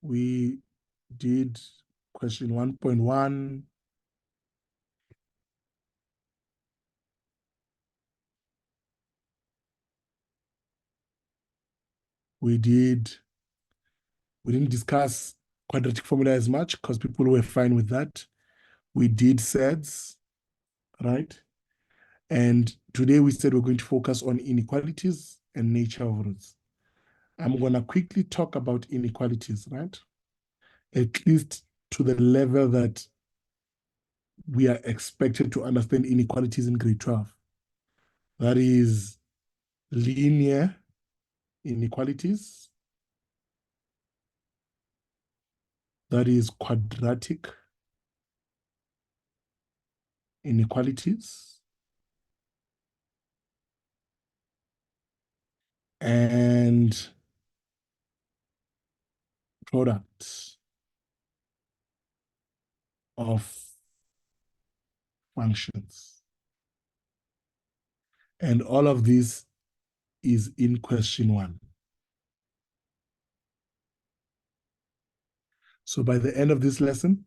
we did question 1.1. We didn't discuss quadratic formula as much because people were fine with that. We did sets, right? And today we said we're going to focus on inequalities and nature of roots. I'm going to quickly talk about inequalities, right? At least to the level that we are expected to understand inequalities in grade 12. That is linear inequalities. That is quadratic inequalities. And products of functions. And all of this is in question 1. So by the end of this lesson,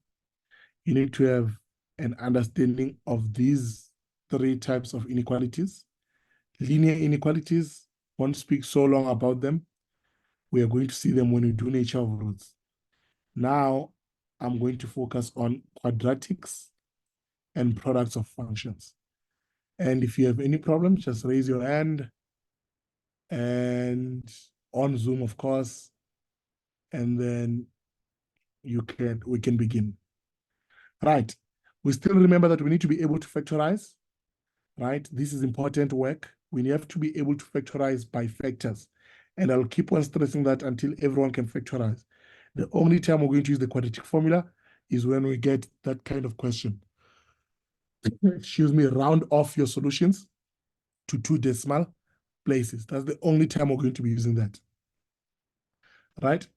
you need to have an understanding of these 3 types of inequalities. Linear inequalities, won't speak so long about them. We are going to see them when we do nature of roots. Now, I'm going to focus on quadratics and products of functions. And if you have any problems, just raise your hand, and on Zoom, of course, and then we can begin. Right. We still remember that we need to be able to factorize, right? This is important work. We have to be able to factorize by factors. And I'll keep on stressing that until everyone can factorize. The only time we're going to use the quadratic formula is when we get that kind of question. Excuse me, round off your solutions to 2 decimal places. That's the only time we're going to be using that. Right?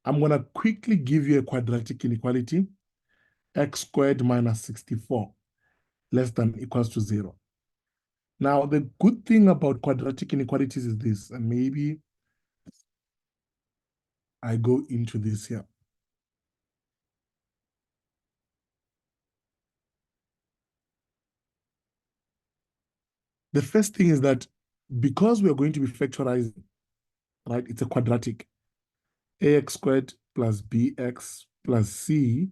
I'm going to quickly give you a quadratic inequality. X squared minus 64 less than equals to 0. Now, the good thing about quadratic inequalities is this, and maybe I go into this here. The first thing is that because we are going to be factorizing, right, it's a quadratic. Ax squared plus bx plus c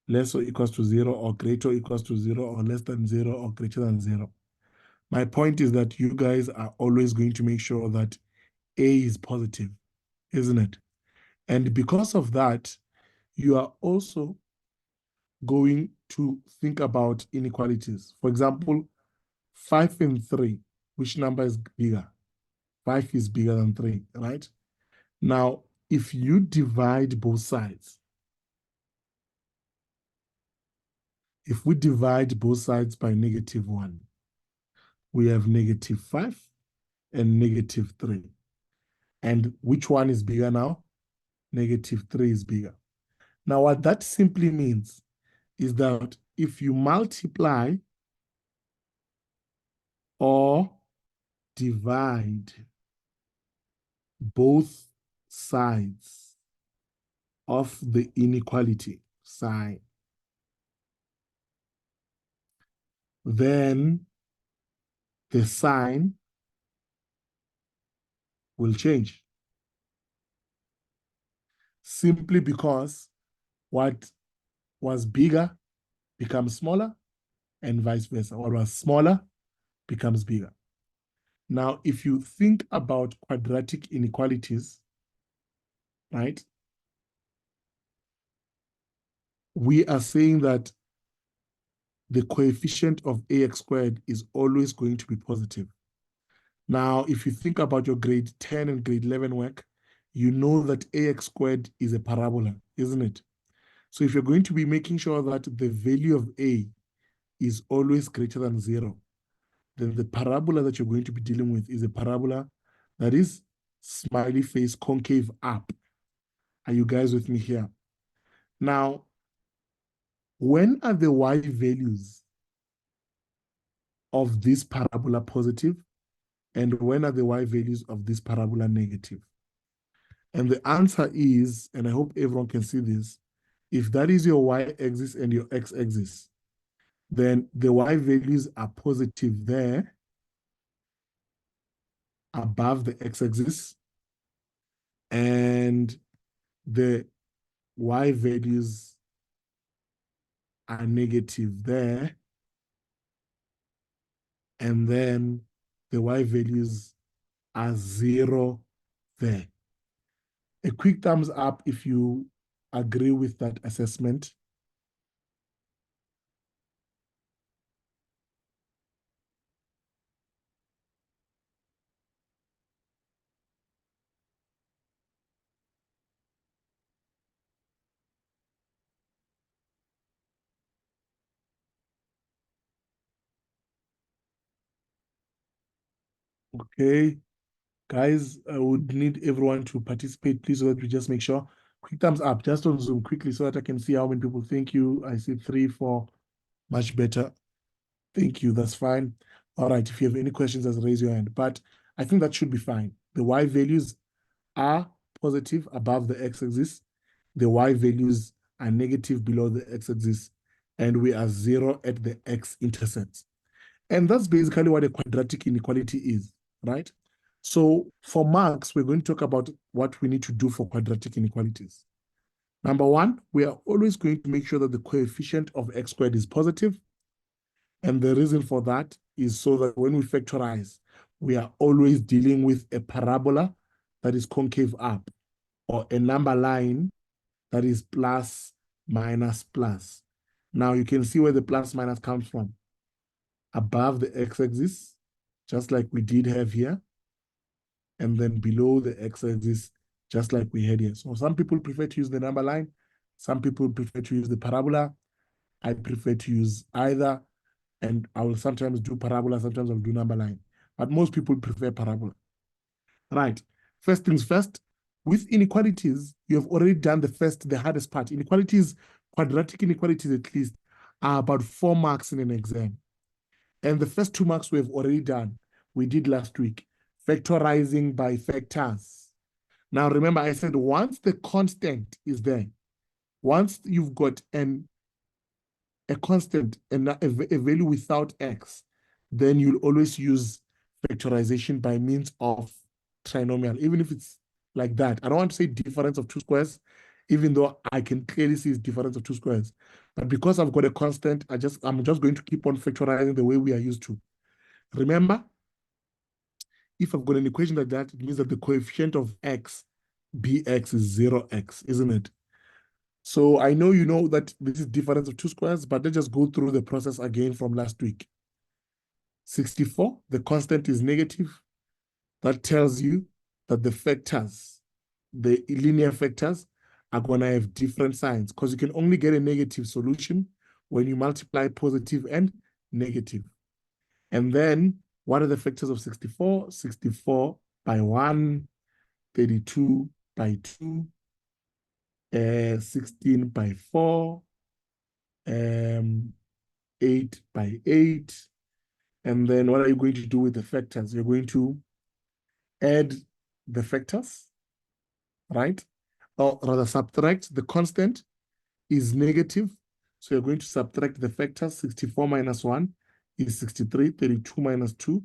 less or equals to 0 or greater or equals to 0 or less than 0 or greater than 0. My point is that you guys are always going to make sure that A is positive, isn't it? And because of that, you are also going to think about inequalities. For example, 5 and 3, which number is bigger? 5 is bigger than 3, right? Now, if you divide both sides, if we divide both sides by -1, we have -5 and -3. And which one is bigger now? -3 is bigger. Now, what that simply means is that if you multiply or divide both sides of the inequality sign, then the sign will change. Simply because what was bigger becomes smaller and vice versa. What was smaller becomes bigger. Now, if you think about quadratic inequalities, right, we are saying that the coefficient of ax squared is always going to be positive. Now, if you think about your grade 10 and grade 11 work, you know that ax squared is a parabola, isn't it? So if you're going to be making sure that the value of a is always greater than 0, then the parabola that you're going to be dealing with is a parabola that is smiley face concave up. Are you guys with me here? Now, when are the y values of this parabola positive, and when are the y values of this parabola negative? And the answer is, and I hope everyone can see this, if that is your y-axis and your x-axis, then the y values are positive there above the x-axis, and the y values are negative there, and then the y values are 0 there. A quick thumbs up if you agree with that assessment. Okay, guys, I would need everyone to participate, please, so that we just make sure. Quick thumbs up, just on Zoom quickly, so that I can see how many people. Thank you. I see 3, 4, much better. Thank you, that's fine. All right, if you have any questions, just raise your hand. But I think that should be fine. The y values are positive above the x-axis. The y values are negative below the x-axis, and we are 0 at the x-intercepts. And that's basically what a quadratic inequality is, right? So for marks, we're going to talk about what we need to do for quadratic inequalities. Number one, we are always going to make sure that the coefficient of x squared is positive. And the reason for that is so that when we factorize, we are always dealing with a parabola that is concave up, or a number line that is plus, minus, plus. Now you can see where the plus minus comes from. Above the x-axis, just like we did have here, and then below the x-axis, just like we had here. So some people prefer to use the number line. Some people prefer to use the parabola. I prefer to use either, and I will sometimes do parabola, sometimes I'll do number line. But most people prefer parabola. Right. First things first, with inequalities, you have already done the hardest part. Inequalities, quadratic inequalities at least, are about 4 marks in an exam. And the first 2 marks we have already done. We did last week, factorizing by factors. Now, remember, I said once the constant is there, once you've got a constant and a value without x, then you'll always use factorization by means of trinomial, even if it's like that. I don't want to say difference of 2 squares, even though I can clearly see it's difference of 2 squares. But because I've got a constant, I'm just going to keep on factorizing the way we are used to. Remember, if I've got an equation like that, it means that the coefficient of x, bx, is 0x, isn't it? So I know you know that this is difference of 2 squares, but let's just go through the process again from last week. 64, the constant is negative. That tells you that the factors, the linear factors, are going to have different signs, because you can only get a negative solution when you multiply positive and negative. And then, what are the factors of 64? 64 by 1, 32 by 2, 16 by 4, 8 by 8. And then what are you going to do with the factors? You're going to add the factors, right? Or rather subtract. The constant is negative. So you're going to subtract the factors. 64 minus 1 is 63. 32 minus 2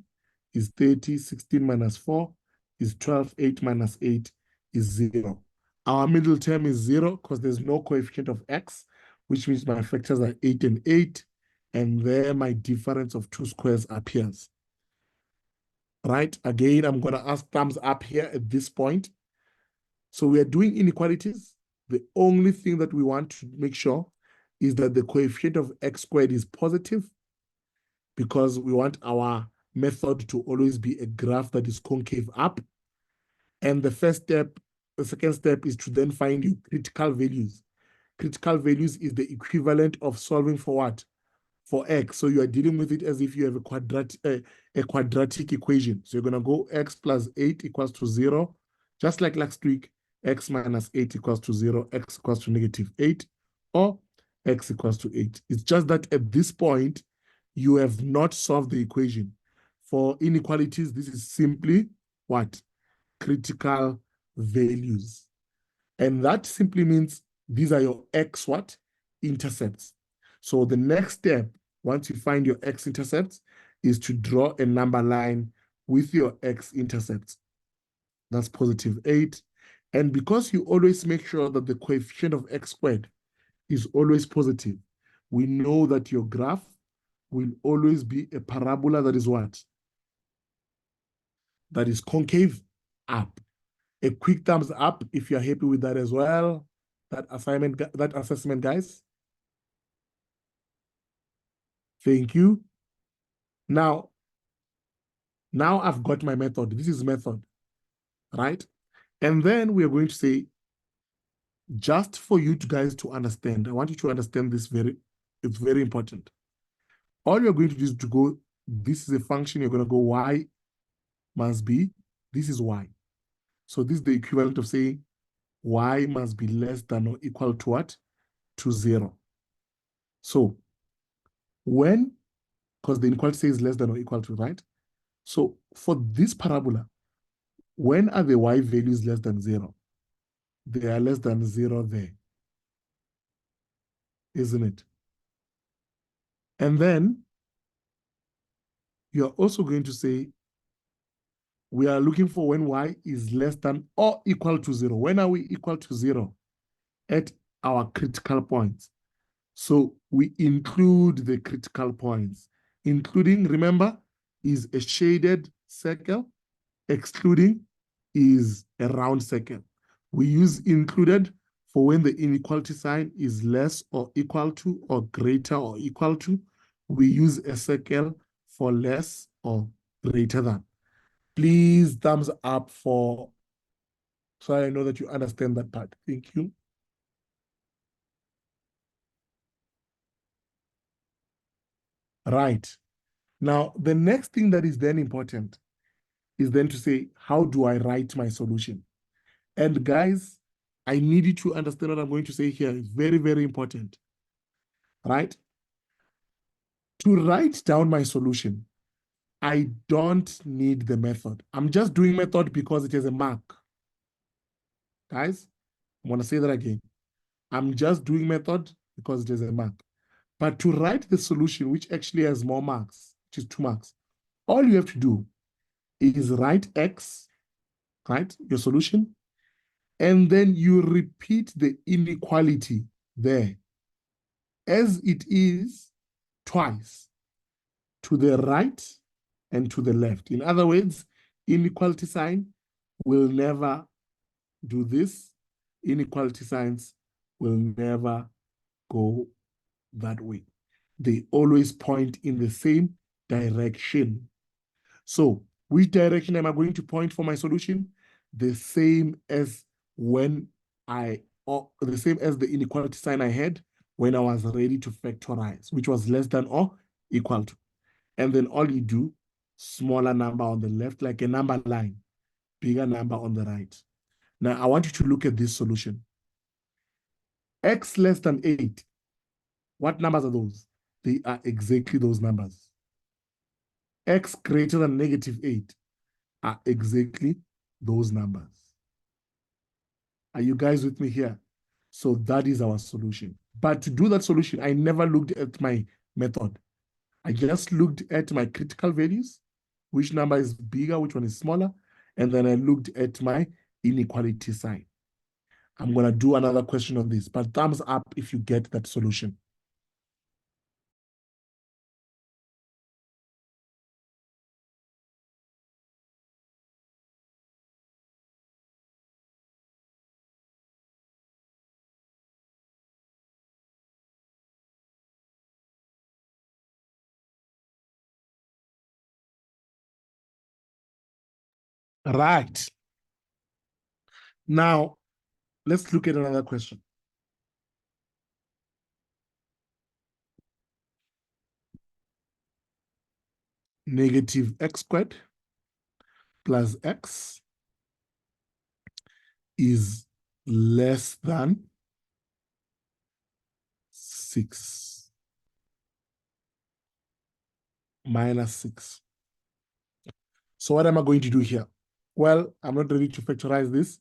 is 30. 16 minus 4 is 12. 8 minus 8 is 0. Our middle term is 0 because there's no coefficient of x, which means my factors are 8 and 8. And there my difference of 2 squares appears. Right? Again, I'm going to ask thumbs up here at this point. So we are doing inequalities. The only thing that we want to make sure is that the coefficient of x squared is positive, because we want our method to always be a graph that is concave up. And the second step is to then find your critical values. Critical values is the equivalent of solving for what? For x. So you are dealing with it as if you have a quadratic equation. So you're going to go x plus 8 equals to 0. Just like last week, x minus 8 equals to 0, x equals to negative 8, or x equals to 8. It's just that at this point, you have not solved the equation. For inequalities, this is simply what? Critical values. And that simply means these are your x what? Intercepts. So the next step, once you find your x-intercepts, is to draw a number line with your x-intercepts. That's positive 8. And because you always make sure that the coefficient of x squared is always positive, we know that your graph will always be a parabola that is what? That is concave up. A quick thumbs up if you're happy with that as well. That assessment, guys. Thank you. Now I've got my method. This is method, right? And then we are going to say, just for you guys to understand, I want you to understand this it's very important. All you're going to do is to go, this is a function, you're going to go y must be, this is y. So this is the equivalent of saying y must be less than or equal to what? To 0. So when, because the inequality says less than or equal to, right? So for this parabola, when are the y values less than 0? They are less than 0 there, isn't it? And then you're also going to say, we are looking for when y is less than or equal to 0. When are we equal to 0? At our critical points. So we include the critical points. Including, remember, is a shaded circle. Excluding is a round circle. We use included for when the inequality sign is less or equal to or greater or equal to. We use a circle for less or greater than. Please thumbs up for, so I know that you understand that part. Thank you. Right. Now, the next thing that is then important is then to say, how do I write my solution? And guys, I need you to understand what I'm going to say here. It's very, very important, right? To write down my solution, I don't need the method. I'm just doing method because it has a mark. Guys, I'm going to say that again. I'm just doing method because it has a mark. But to write the solution, which actually has more marks, which is 2 marks, all you have to do is write x, right, your solution, and then you repeat the inequality there as it is twice, to the right and to the left. In other words, inequality sign will never do this. Inequality signs will never go that way. They always point in the same direction. So which direction am I going to point for my solution? The same as when the same as the inequality sign I had when I was ready to factorize, which was less than or equal to. And then all you do, smaller number on the left, like a number line, bigger number on the right. Now I want you to look at this solution. X less than 8. What numbers are those? They are exactly those numbers. X greater than -8 are exactly those numbers. Are you guys with me here? So that is our solution. But to do that solution, I never looked at my method. I just looked at my critical values, which number is bigger, which one is smaller, and then I looked at my inequality sign. I'm going to do another question on this, but thumbs up if you get that solution. Right. Now, let's look at another question. Negative x squared plus x is less than 6. minus 6. So what am I going to do here? Well, I'm not ready to factorize this.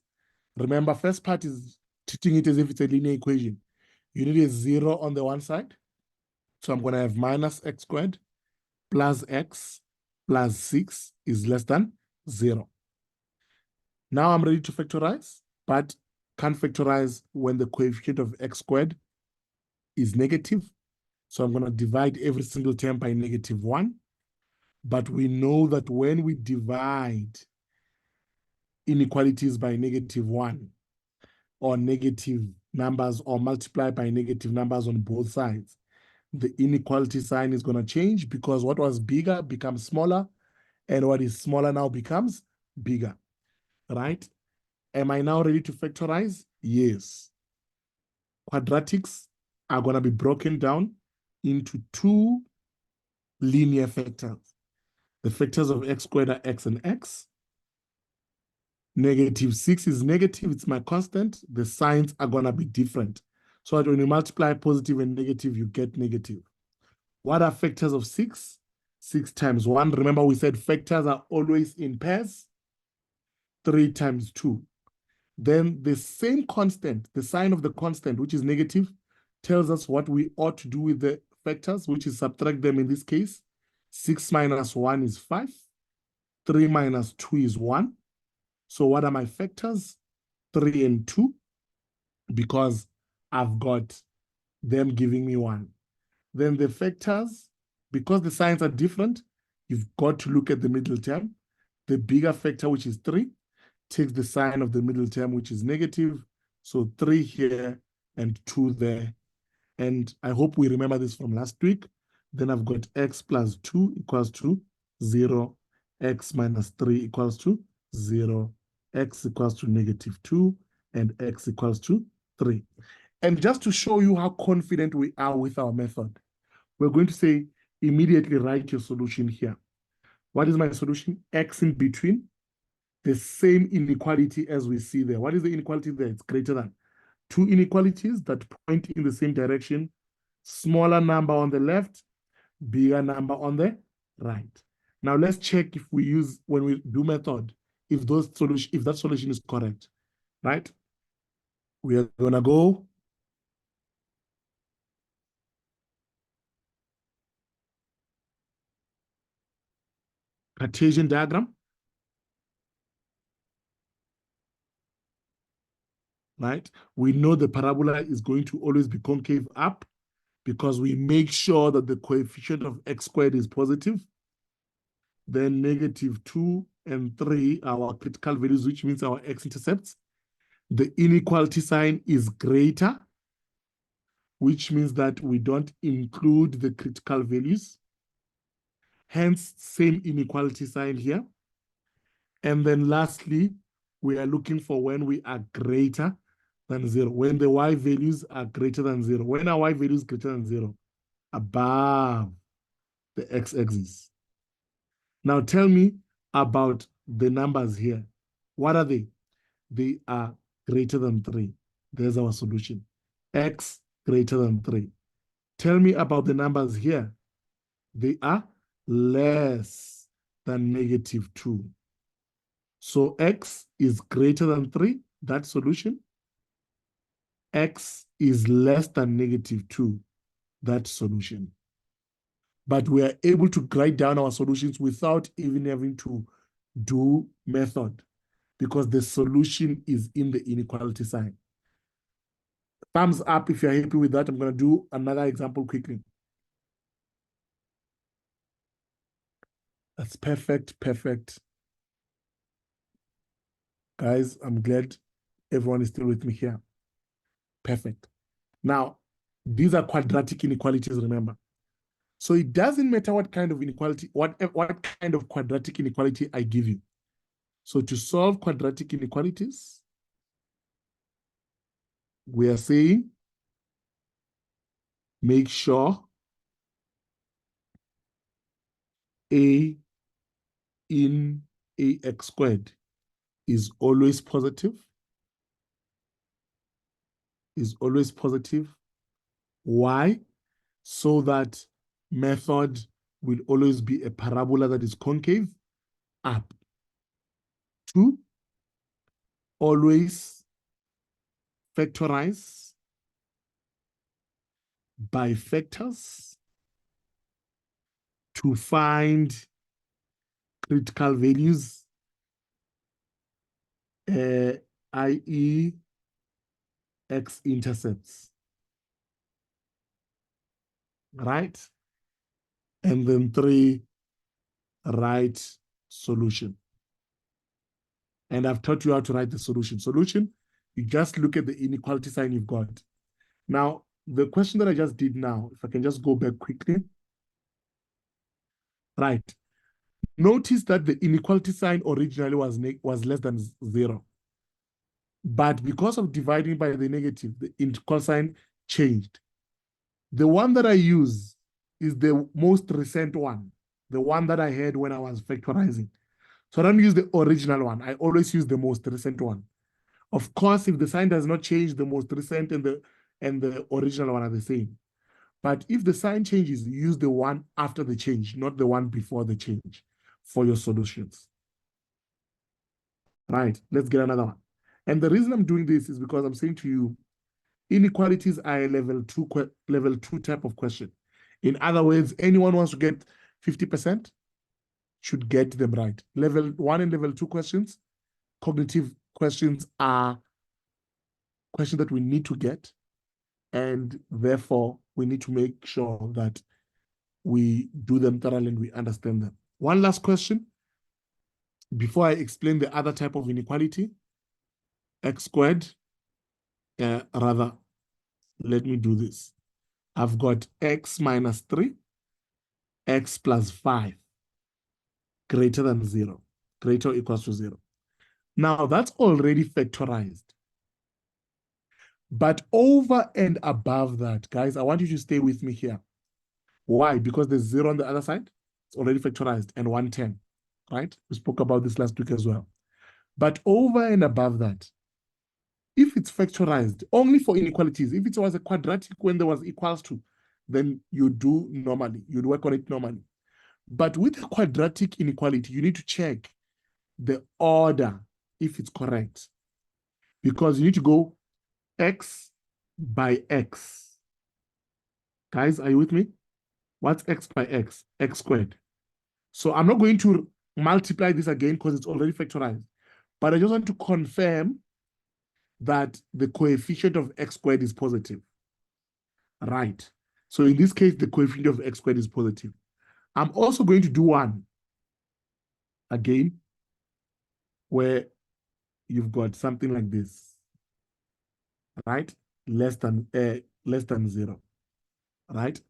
Remember, first part is treating it as if it's a linear equation. You need a 0 on the one side. So I'm going to have minus x squared plus x plus 6 is less than 0. Now I'm ready to factorize, but can't factorize when the coefficient of x squared is negative. So I'm going to divide every single term by -1. But we know that when we divide inequalities by -1 or negative numbers or multiply by negative numbers on both sides, the inequality sign is going to change because what was bigger becomes smaller and what is smaller now becomes bigger, right? Am I now ready to factorize? Yes. Quadratics are going to be broken down into two linear factors. The factors of x squared are x and x. -6 is negative, it's my constant. The signs are going to be different. So that when you multiply positive and negative, you get negative. What are factors of 6? 6 times 1. Remember, we said factors are always in pairs. 3 times 2. Then the same constant, the sign of the constant, which is negative, tells us what we ought to do with the factors, which is subtract them in this case. 6 minus 1 is 5. 3 minus 2 is 1. So what are my factors? 3 and 2, because I've got them giving me 1. Then the factors, because the signs are different, you've got to look at the middle term. The bigger factor, which is 3, takes the sign of the middle term, which is negative. So 3 here and 2 there. And I hope we remember this from last week. Then I've got x plus 2 equals to 0. X minus 3 equals to 0. X equals to -2. And x equals to 3. And just to show you how confident we are with our method, we're going to say, immediately write your solution here. What is my solution? X in between, the same inequality as we see there. What is the inequality there? It's greater than. Two inequalities that point in the same direction, smaller number on the left, bigger number on the right. Now let's check if we use, when we do method, if that solution is correct, right? We are gonna go Cartesian diagram, right? We know the parabola is going to always be concave up because we make sure that the coefficient of x squared is positive. Then -2 and 3 are our critical values, which means our x-intercepts. The inequality sign is greater, which means that we don't include the critical values. Hence, same inequality sign here. And then lastly, we are looking for when we are greater than 0, when the y values are greater than 0. When our y value is greater than 0, above the x-axis. Now tell me about the numbers here. What are they? They are greater than 3. There's our solution. X greater than 3. Tell me about the numbers here. They are less than -2. So x is greater than 3, that solution. X is less than -2, that solution. But we are able to write down our solutions without even having to do method, because the solution is in the inequality sign. Thumbs up if you're happy with that. I'm going to do another example quickly. That's perfect, perfect. Guys, I'm glad everyone is still with me here. Perfect. Now, these are quadratic inequalities, remember. So it doesn't matter what kind of inequality, what kind of quadratic inequality I give you. So to solve quadratic inequalities, we are saying make sure A in ax squared is always positive. Why? So that method will always be a parabola that is concave up. 2, always factorize by factors to find critical values, i.e. x-intercepts, right? And then 3, write solution. And I've taught you how to write the solution. Solution, you just look at the inequality sign you've got. Now, the question that I just did now, if I can just go back quickly. Right. Notice that the inequality sign originally was less than 0. But because of dividing by the negative, the inequality sign changed. The one that I use is the most recent one, the one that I had when I was factorizing. So I don't use the original one. I always use the most recent one. Of course, if the sign does not change, the most recent and the original one are the same. But if the sign changes, you use the one after the change, not the one before the change for your solutions. Right, let's get another one. And the reason I'm doing this is because I'm saying to you, inequalities are a level 2 type of question. In other words, anyone wants to get 50% should get them right. Level 1 and level 2 questions, cognitive questions, are questions that we need to get. And therefore, we need to make sure that we do them thoroughly and we understand them. One last question before I explain the other type of inequality. X squared, let me do this. I've got x minus 3, x plus 5, greater than 0, greater or equals to 0. Now, that's already factorized. But over and above that, guys, I want you to stay with me here. Why? Because there's 0 on the other side. It's already factorized, and 110, right? We spoke about this last week as well. But over and above that, if it's factorized only for inequalities, if it was a quadratic when there was equals to, then you do normally, you'd work on it normally. But with a quadratic inequality, you need to check the order if it's correct. Because you need to go x by x. Guys, are you with me? What's x by x? X squared. So I'm not going to multiply this again because it's already factorized. But I just want to confirm that the coefficient of x squared is positive. Right. So in this case, the coefficient of x squared is positive. I'm also going to do one again where you've got something like this, right? Less than 0, right?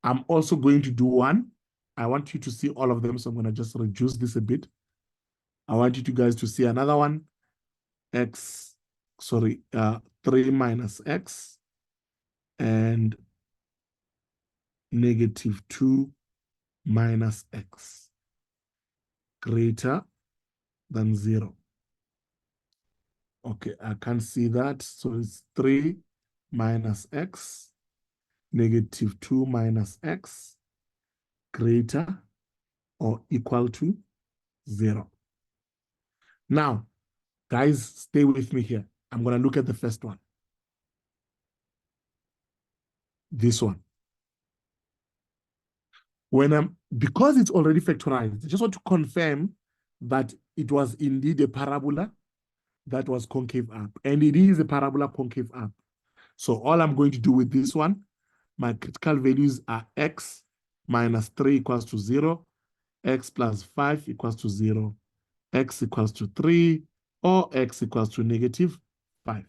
I'm also going to do one. I want you to see all of them, so I'm going to just reduce this a bit. I want you guys to see another one. 3 minus x and negative 2 minus x greater than 0. Okay, I can't see that. So it's 3 minus x, negative 2 minus x, greater or equal to 0. Now, guys, stay with me here. I'm going to look at the first one. This one. Because it's already factorized, I just want to confirm that it was indeed a parabola that was concave up. And it is a parabola concave up. So all I'm going to do with this one, my critical values are x minus 3 equals to 0, x plus 5 equals to 0, x equals to 3, or x equals to negative 5.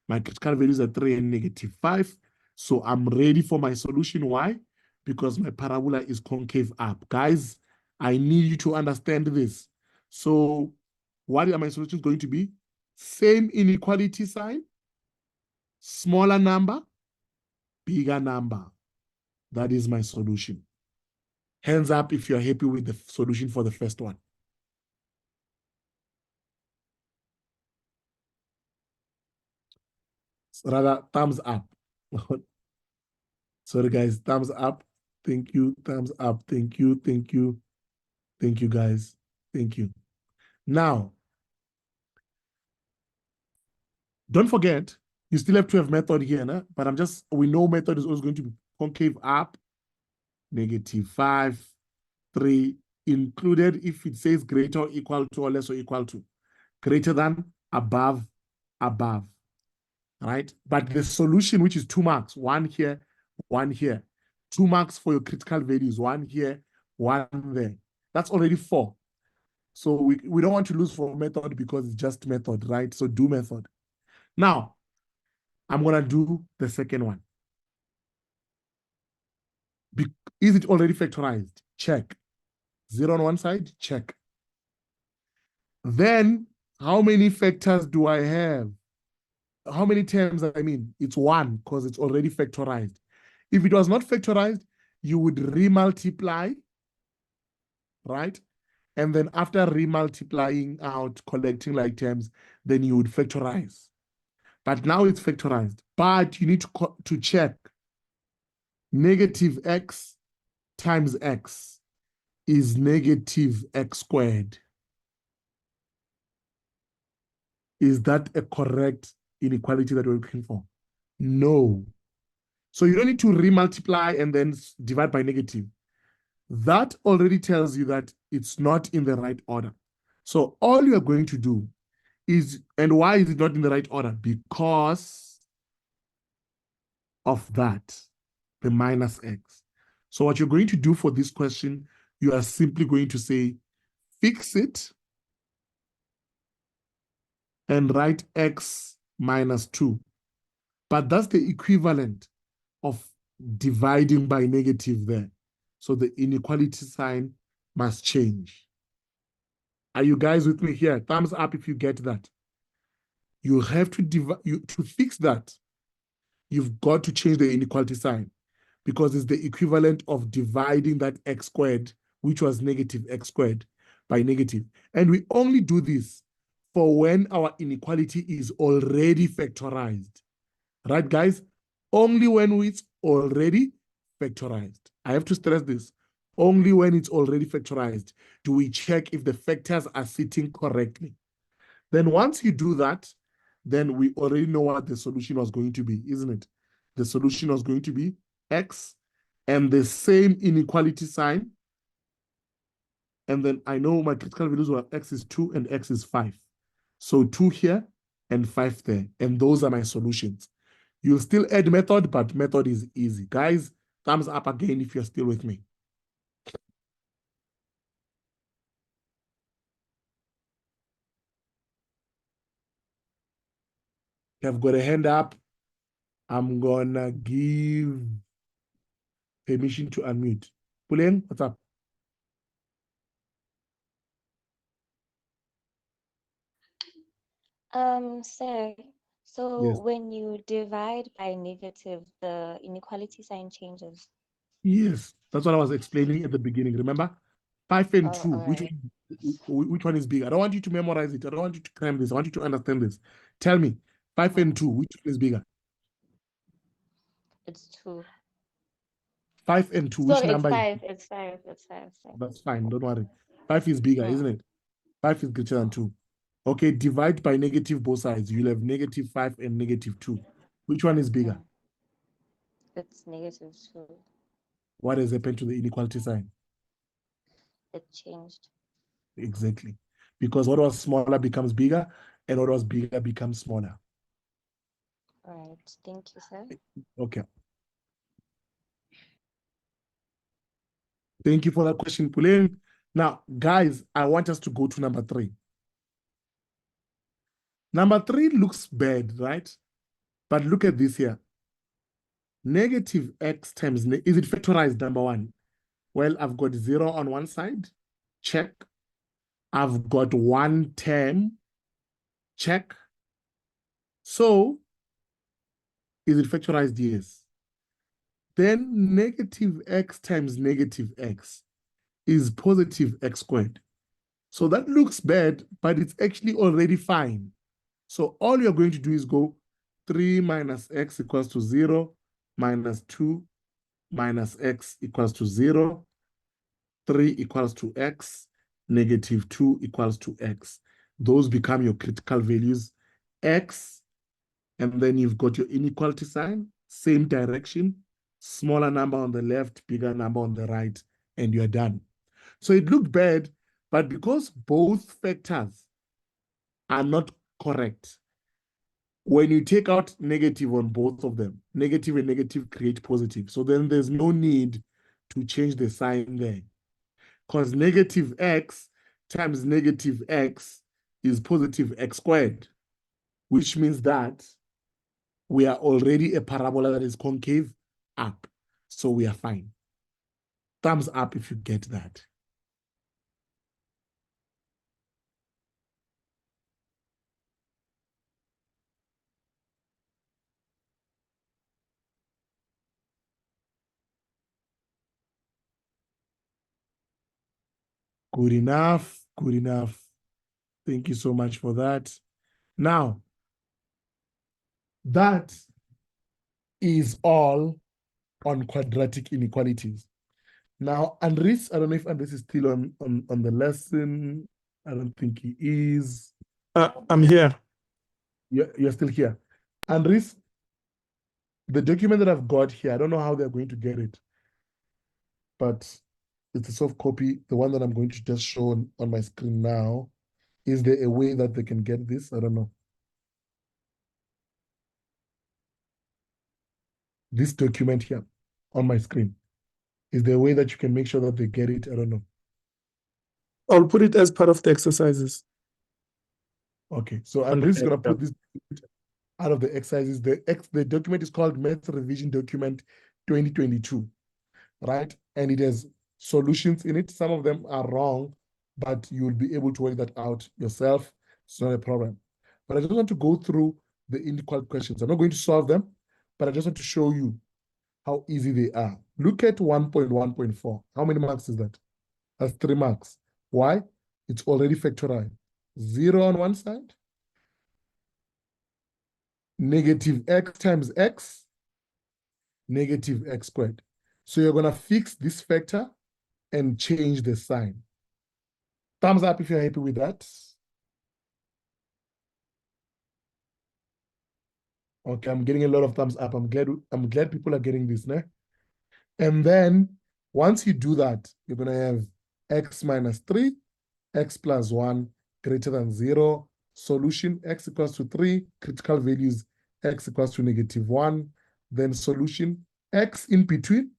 My critical values are 3 and negative 5. So I'm ready for my solution. Why? Because my parabola is concave up. Guys, I need you to understand this. So what are my solutions going to be? Same inequality sign, smaller number, bigger number. That is my solution. Hands up if you're happy with the solution for the first one. Rather, thumbs up. Sorry, guys, thumbs up. Thank you. Thumbs up. Thank you. Thank you. Thank you, guys. Thank you. Now, don't forget, you still have to have method here, nah? But we know method is always going to be concave up, -5, 3, included if it says greater or equal to or less or equal to. Greater than, above, right? But the solution, which is 2 marks, 1 here, 1 here. 2 marks for your critical values, 1 here, 1 there. That's already 4. So we don't want to lose for method because it's just method, right? So do method. Now, I'm going to do the second one. Is it already factorized? Check. 0 on one side, check. Then, how many factors do I have? How many terms, I mean? It's 1 because it's already factorized. If it was not factorized, you would remultiply, right? And then after remultiplying out, collecting like terms, then you would factorize. But now it's factorized. But you need to check negative x times x is negative x squared. Is that a correct inequality that we're looking for? No. So you don't need to remultiply and then divide by negative. That already tells you that it's not in the right order. So all you're going to do is, and why is it not in the right order? Because of that, the minus x. So what you're going to do for this question, you are simply going to say, fix it and write x minus 2. But that's the equivalent of dividing by negative there. So the inequality sign must change. Are you guys with me here? Thumbs up if you get that. You have to to fix that. You've got to change the inequality sign because it's the equivalent of dividing that x squared, which was negative x squared, by negative. And we only do this for when our inequality is already factorized. Right, guys? Only when it's already factorized. I have to stress this. Only when it's already factorized do we check if the factors are sitting correctly. Then once you do that, then we already know what the solution was going to be, isn't it? The solution was going to be x and the same inequality sign. And then I know my critical values were x is 2 and x is 5. So 2 here and 5 there. And those are my solutions. You'll still add method, but method is easy. Guys, thumbs up again if you're still with me. I've got a hand up. I'm gonna give permission to unmute. Puleng, what's up? Sir, so Yes. when you divide by negative, the inequality sign changes. Yes, that's what I was explaining at the beginning. Remember? 5 and 2, All right. which one is bigger? I don't want you to memorize it. I don't want you to cram this. I want you to understand this. Tell me, 5 and 2, which one is bigger? It's 2. 5 and 2, which Sorry, it's number is 5. It's 5. It's 5. That's fine, don't worry. 5 is bigger, isn't it? 5 is greater than 2. Okay, divide by negative both sides. You'll have -5 and -2. Which one is bigger? It's -2. What has happened to the inequality sign? It changed. Exactly. Because what was smaller becomes bigger, and what was bigger becomes smaller. All right. Thank you, sir. Okay. Thank you for that question, Puleng. Now, guys, I want us to go to number 3. Number 3 looks bad, right? But look at this here. Negative x times, is it factorized, number 1? Well, I've got 0 on one side, check. I've got 1 term, check. So, is it factorized? Yes. Then negative x times negative x is positive x squared. So that looks bad, but it's actually already fine. So all you're going to do is go 3 minus x equals to 0 minus 2 minus x equals to 0, 3 equals to x, negative 2 equals to x. Those become your critical values, x, and then you've got your inequality sign, same direction, smaller number on the left, bigger number on the right, and you're done. So it looked bad, but because both factors are not correct, when you take out negative on both of them, negative and negative create positive. So then there's no need to change the sign there, because negative x times negative x is positive x squared, which means that we are already a parabola that is concave up. So we are fine. Thumbs up if you get that. Good enough. Good enough. Thank you so much for that. Now, that is all on quadratic inequalities. Now, Andres, I don't know if Andres is still on the lesson. I don't think he is. I'm here. You're still here. Andres, the document that I've got here, I don't know how they're going to get it, but it's a soft copy. The one that I'm going to just show on my screen now. Is there a way that they can get this? I don't know. This document here on my screen. Is there a way that you can make sure that they get it? I don't know. I'll put it as part of the exercises. Okay, so I'm just going to put this out of the exercises. The document is called Math Revision Document 2022, right? And it has solutions in it. Some of them are wrong, but you'll be able to work that out yourself. It's not a problem. But I just want to go through the inequality questions. I'm not going to solve them, but I just want to show you how easy they are. Look at 1.1.4. How many marks is that? That's 3 marks. Why? It's already factorized. 0 on one side, negative x times x, negative x squared. So you're going to fix this factor and change the sign. Thumbs up if you're happy with that. Okay, I'm getting a lot of thumbs up. I'm glad people are getting this, né? And then once you do that, you're going to have x minus 3, x plus 1 greater than 0. Solution, x equals to 3. Critical values, x equals to negative 1. Then solution, x in between,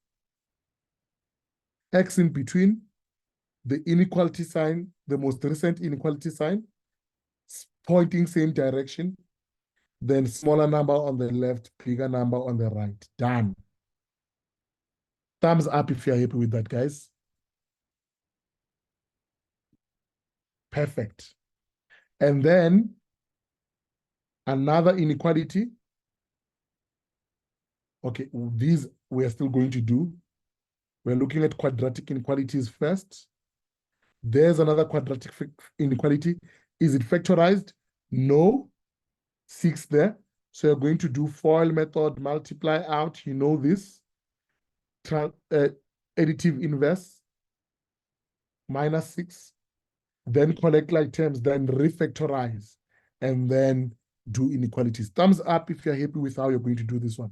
the inequality sign, the most recent inequality sign, pointing same direction. Then smaller number on the left, bigger number on the right. Done. Thumbs up if you're happy with that, guys. Perfect. And then another inequality. Okay, these we are still going to do. We're looking at quadratic inequalities first. There's another quadratic inequality. Is it factorized? No. 6 there. So you're going to do FOIL method, multiply out. You know this. Additive inverse, minus 6. Then collect like terms, then refactorize, and then do inequalities. Thumbs up if you're happy with how you're going to do this one.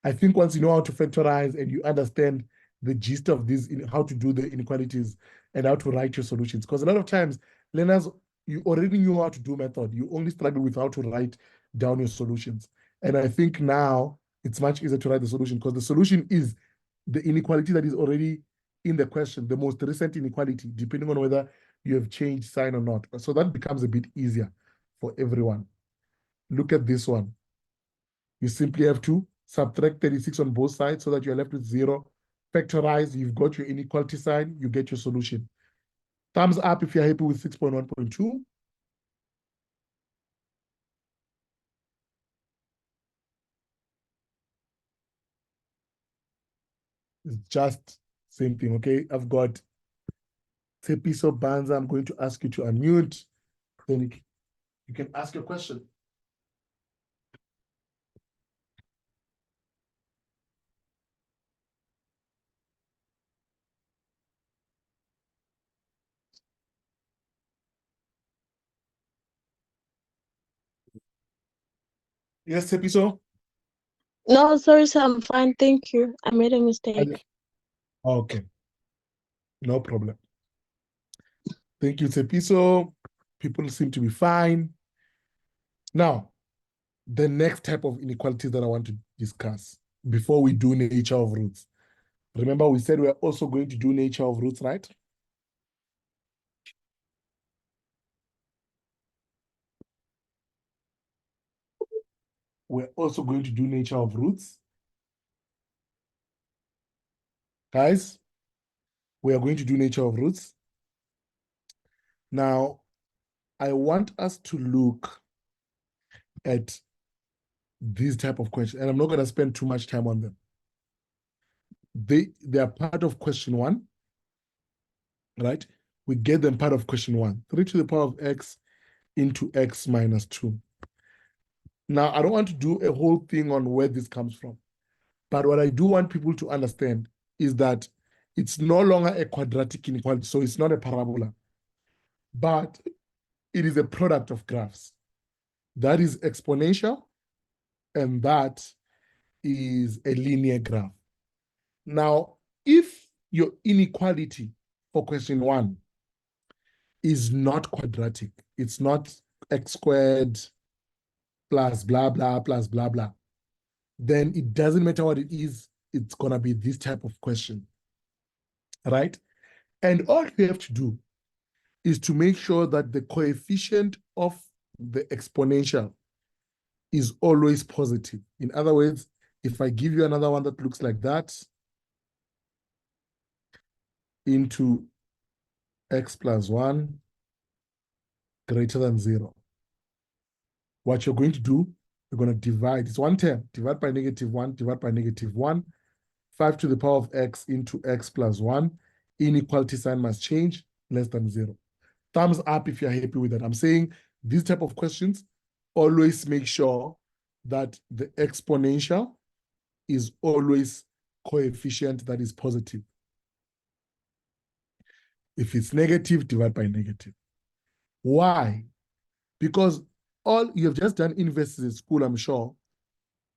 I think once you know how to factorize and you understand the gist of this, how to do the inequalities and how to write your solutions, because a lot of times learners, you already knew how to do method. You only struggle with how to write down your solutions. And I think now it's much easier to write the solution because the solution is the inequality that is already in the question, the most recent inequality, depending on whether you have changed sign or not. So that becomes a bit easier for everyone. Look at this one. You simply have to subtract 36 on both sides so that you're left with 0. Factorize, you've got your inequality sign, you get your solution. Thumbs up if you're happy with 6.1.2. It's just same thing, okay? I've got Tepiso Banza. I'm going to ask you to unmute. Then you can ask your question. Yes, Tepiso? No, sorry, sir, I'm fine. Thank you. I made a mistake. Okay, no problem. Thank you, Tepiso. People seem to be fine. Now, the next type of inequalities that I want to discuss before we do nature of roots. Remember, we said we're also going to do nature of roots, right? We're also going to do nature of roots. Guys, we are going to do nature of roots. Now, I want us to look at these type of questions, and I'm not going to spend too much time on them. They are part of question 1, right? We get them part of question 1, 3 to the power of x into x minus 2. Now, I don't want to do a whole thing on where this comes from, but what I do want people to understand is that it's no longer a quadratic inequality, so it's not a parabola, but it is a product of graphs. That is exponential, and that is a linear graph. Now, if your inequality for question 1 is not quadratic, it's not x squared plus blah, blah, plus blah, blah, then it doesn't matter what it is, it's going to be this type of question, right? And all you have to do is to make sure that the coefficient of the exponential is always positive. In other words, if I give you another one that looks like that, into x plus 1 greater than 0, what you're going to do, you're going to divide. It's one term. Divide by -1, divide by -1. 5 to the power of x into x plus 1. Inequality sign must change, less than 0. Thumbs up if you're happy with that. I'm saying these type of questions, always make sure that the exponential is always coefficient that is positive. If it's negative, divide by negative. Why? Because all you have just done inverses in school, I'm sure,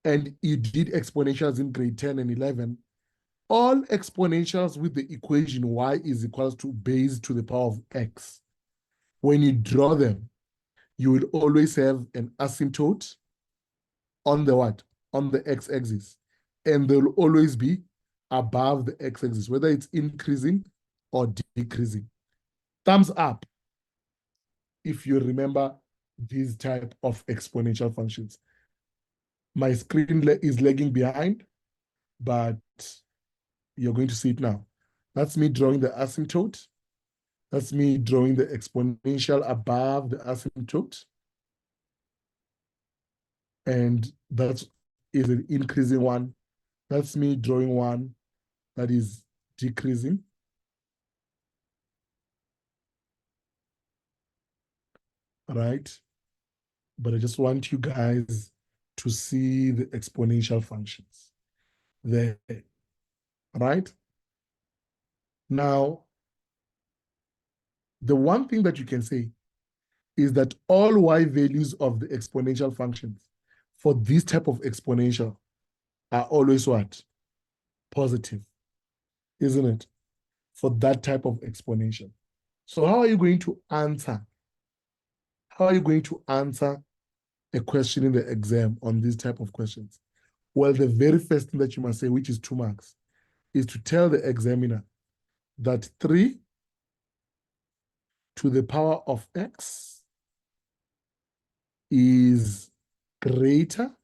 and you did exponentials in grade 10 and 11. All exponentials with the equation y is equals to base to the power of x. When you draw them, you will always have an asymptote on the what? On the x-axis. And they will always be above the x-axis, whether it's increasing or decreasing. Thumbs up if you remember these type of exponential functions. My screen is lagging behind, but you're going to see it now. That's me drawing the asymptote. That's me drawing the exponential above the asymptote. And that is an increasing one. That's me drawing one that is decreasing. Right? But I just want you guys to see the exponential functions there. Right? Now, the one thing that you can say is that all y values of the exponential functions for this type of exponential are always what? Positive, isn't it? For that type of exponential. So how are you going to answer? How are you going to answer a question in the exam on these type of questions? Well, the very first thing that you must say, which is 2 marks, is to tell the examiner that 3 to the power of x is greater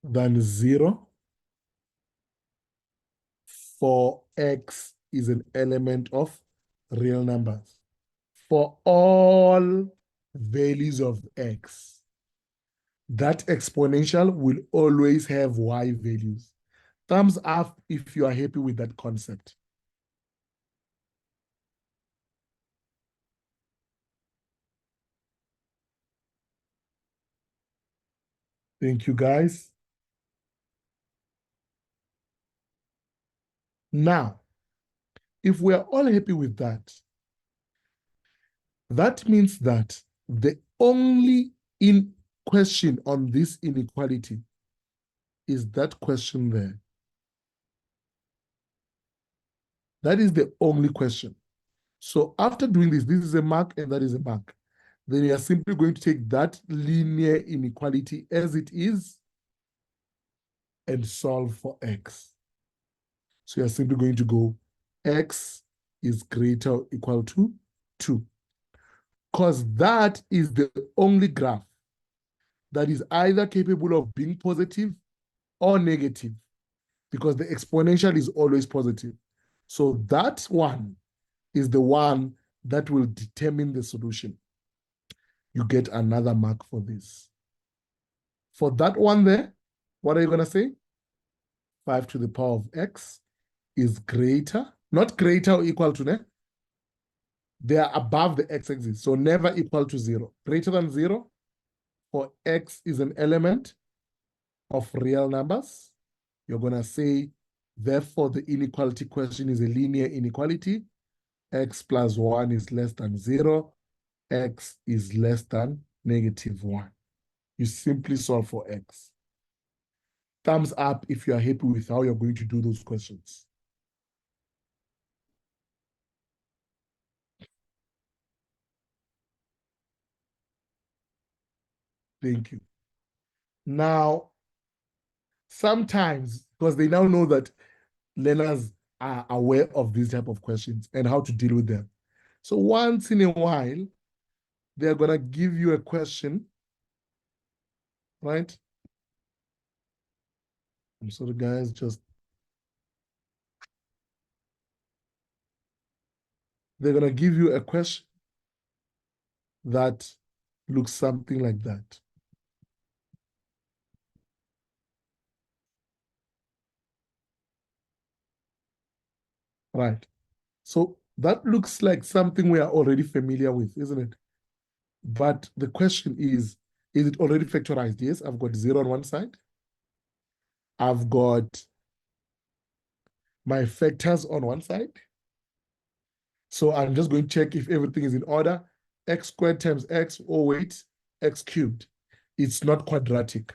than 0 for x is an element of real numbers. For all values of x, that exponential will always have y values. Thumbs up if you are happy with that concept. Thank you, guys. Now, if we're all happy with that, That means that the only in question on this inequality is that question there. That is the only question. So after doing this, this is a mark and that is a mark. Then you are simply going to take that linear inequality as it is and solve for x. So you're simply going to go x is greater or equal to 2. Because that is the only graph that is either capable of being positive or negative, because the exponential is always positive. So that one is the one that will determine the solution. You get another mark for this. For that one there, what are you going to say? 5 to the power of x is greater, not greater or equal to, ne? They are above the x-axis, so never equal to 0. Greater than 0 for x is an element of real numbers. You're going to say, therefore, the inequality question is a linear inequality. X plus 1 is less than 0. X is less than -1. You simply solve for x. Thumbs up if you are happy with how you're going to do those questions. Thank you. Now, sometimes, because they now know that learners are aware of these type of questions and how to deal with them. So once in a while, they're going to give you a question, right? I'm sorry, guys, they're going to give you a question that looks something like that. Right. So that looks like something we are already familiar with, isn't it? But the question is it already factorized? Yes, I've got 0 on one side. I've got my factors on one side. So I'm just going to check if everything is in order. X squared times x, oh wait, x cubed. It's not quadratic.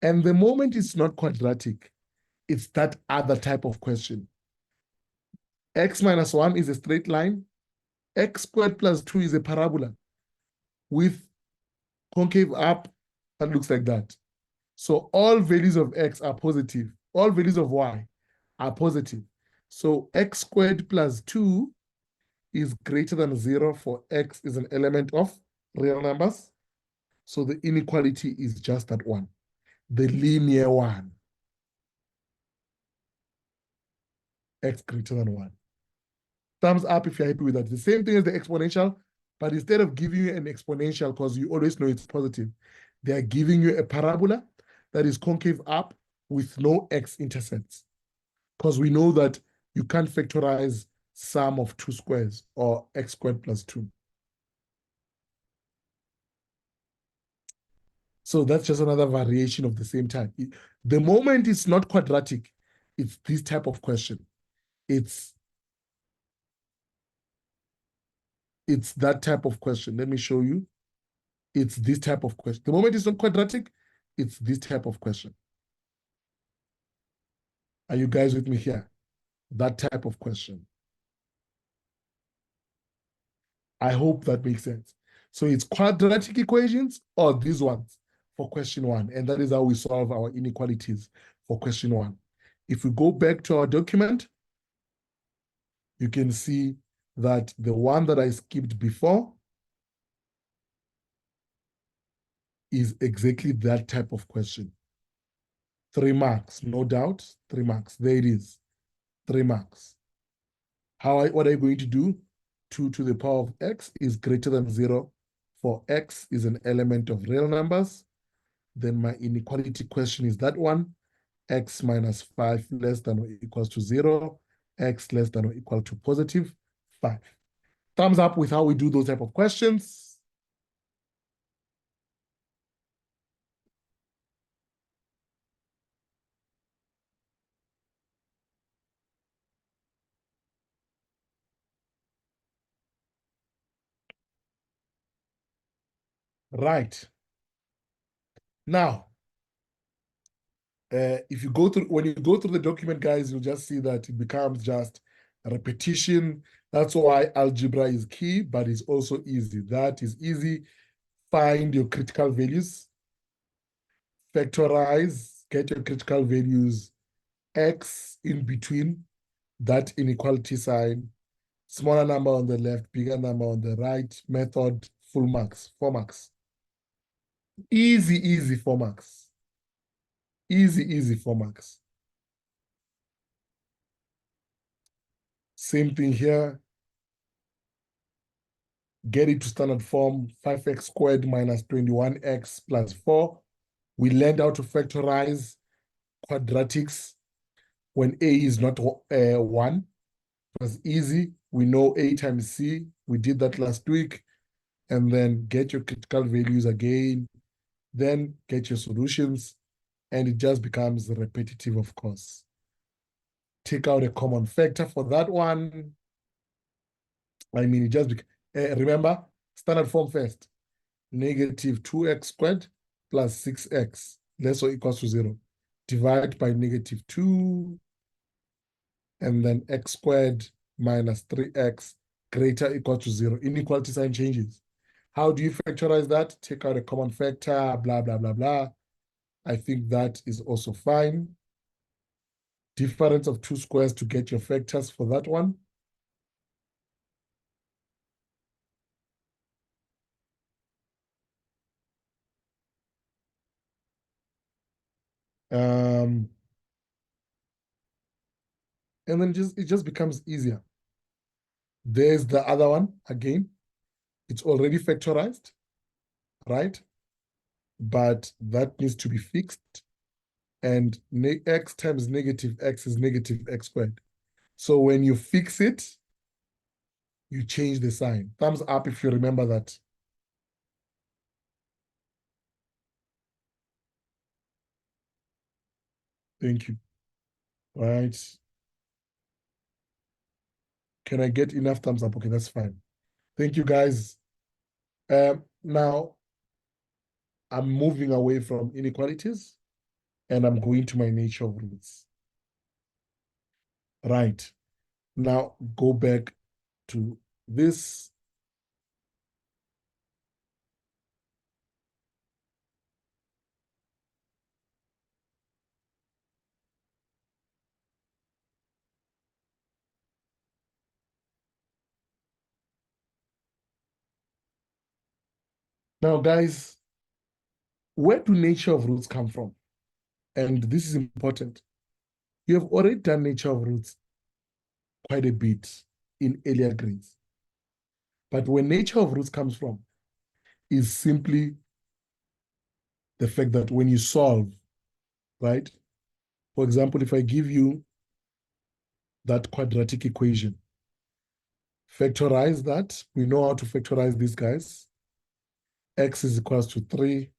And the moment it's not quadratic, it's that other type of question. X minus 1 is a straight line. X squared plus 2 is a parabola with concave up that looks like that. So all values of x are positive. All values of y are positive. So x squared plus 2 is greater than 0 for x is an element of real numbers. So the inequality is just that one, the linear one. X greater than 1. Thumbs up if you're happy with that. The same thing as the exponential, but instead of giving you an exponential, because you always know it's positive, they are giving you a parabola that is concave up with no x-intercepts. Because we know that you can't factorize sum of 2 squares or x squared plus 2. So that's just another variation of the same type. The moment it's not quadratic, it's this type of question. It's that type of question. Let me show you. It's this type of question. The moment it's not quadratic, it's this type of question. Are you guys with me here? That type of question. I hope that makes sense. So it's quadratic equations or these ones for question 1. And that is how we solve our inequalities for question 1. If we go back to our document, you can see that the one that I skipped before is exactly that type of question. 3 marks, no doubt, 3 marks. There it is, 3 marks. What are you going to do? 2 to the power of x is greater than 0 for x is an element of real numbers. Then my inequality question is that one, x minus 5 less than or equals to 0, x less than or equal to positive 5. Thumbs up with how we do those type of questions. Right. Now, if you go through, when you go through the document, guys, you'll just see that it becomes just a repetition. That's why algebra is key, but it's also easy. That is easy. Find your critical values, factorize, get your critical values, X in between that inequality sign, smaller number on the left, bigger number on the right, method, full marks, 4 marks. Easy, easy 4 marks. Easy, easy 4 marks. Same thing here. Get it to standard form, 5x squared minus 21x plus 4. We learned how to factorize quadratics when a is not 1. It was easy. We know a times c. We did that last week. And then get your critical values again. Then get your solutions. And it just becomes repetitive, of course. Take out a common factor for that one. I mean, it just, remember, standard form first. Negative 2x squared plus 6x less or equals to 0. Divide by negative 2. And then x squared minus 3x greater or equal to 0. Inequality sign changes. How do you factorize that? Take out a common factor, blah, blah, blah, blah. I think that is also fine. Difference of 2 squares to get your factors for that one. And then it just becomes easier. There's the other one again. It's already factorized, right? But that needs to be fixed. And x times negative x is negative x squared. So when you fix it, you change the sign. Thumbs up if you remember that. Thank you. Right. Can I get enough thumbs up? Okay, that's fine. Thank you, guys. Now, I'm moving away from inequalities and I'm going to my nature of roots. Right. Now, go back to this. Now, guys, where do nature of roots come from? And this is important. You have already done nature of roots quite a bit in earlier grades. But where nature of roots comes from is simply the fact that when you solve, right? For example, if I give you that quadratic equation, factorize that. We know how to factorize these guys. X is equals to 3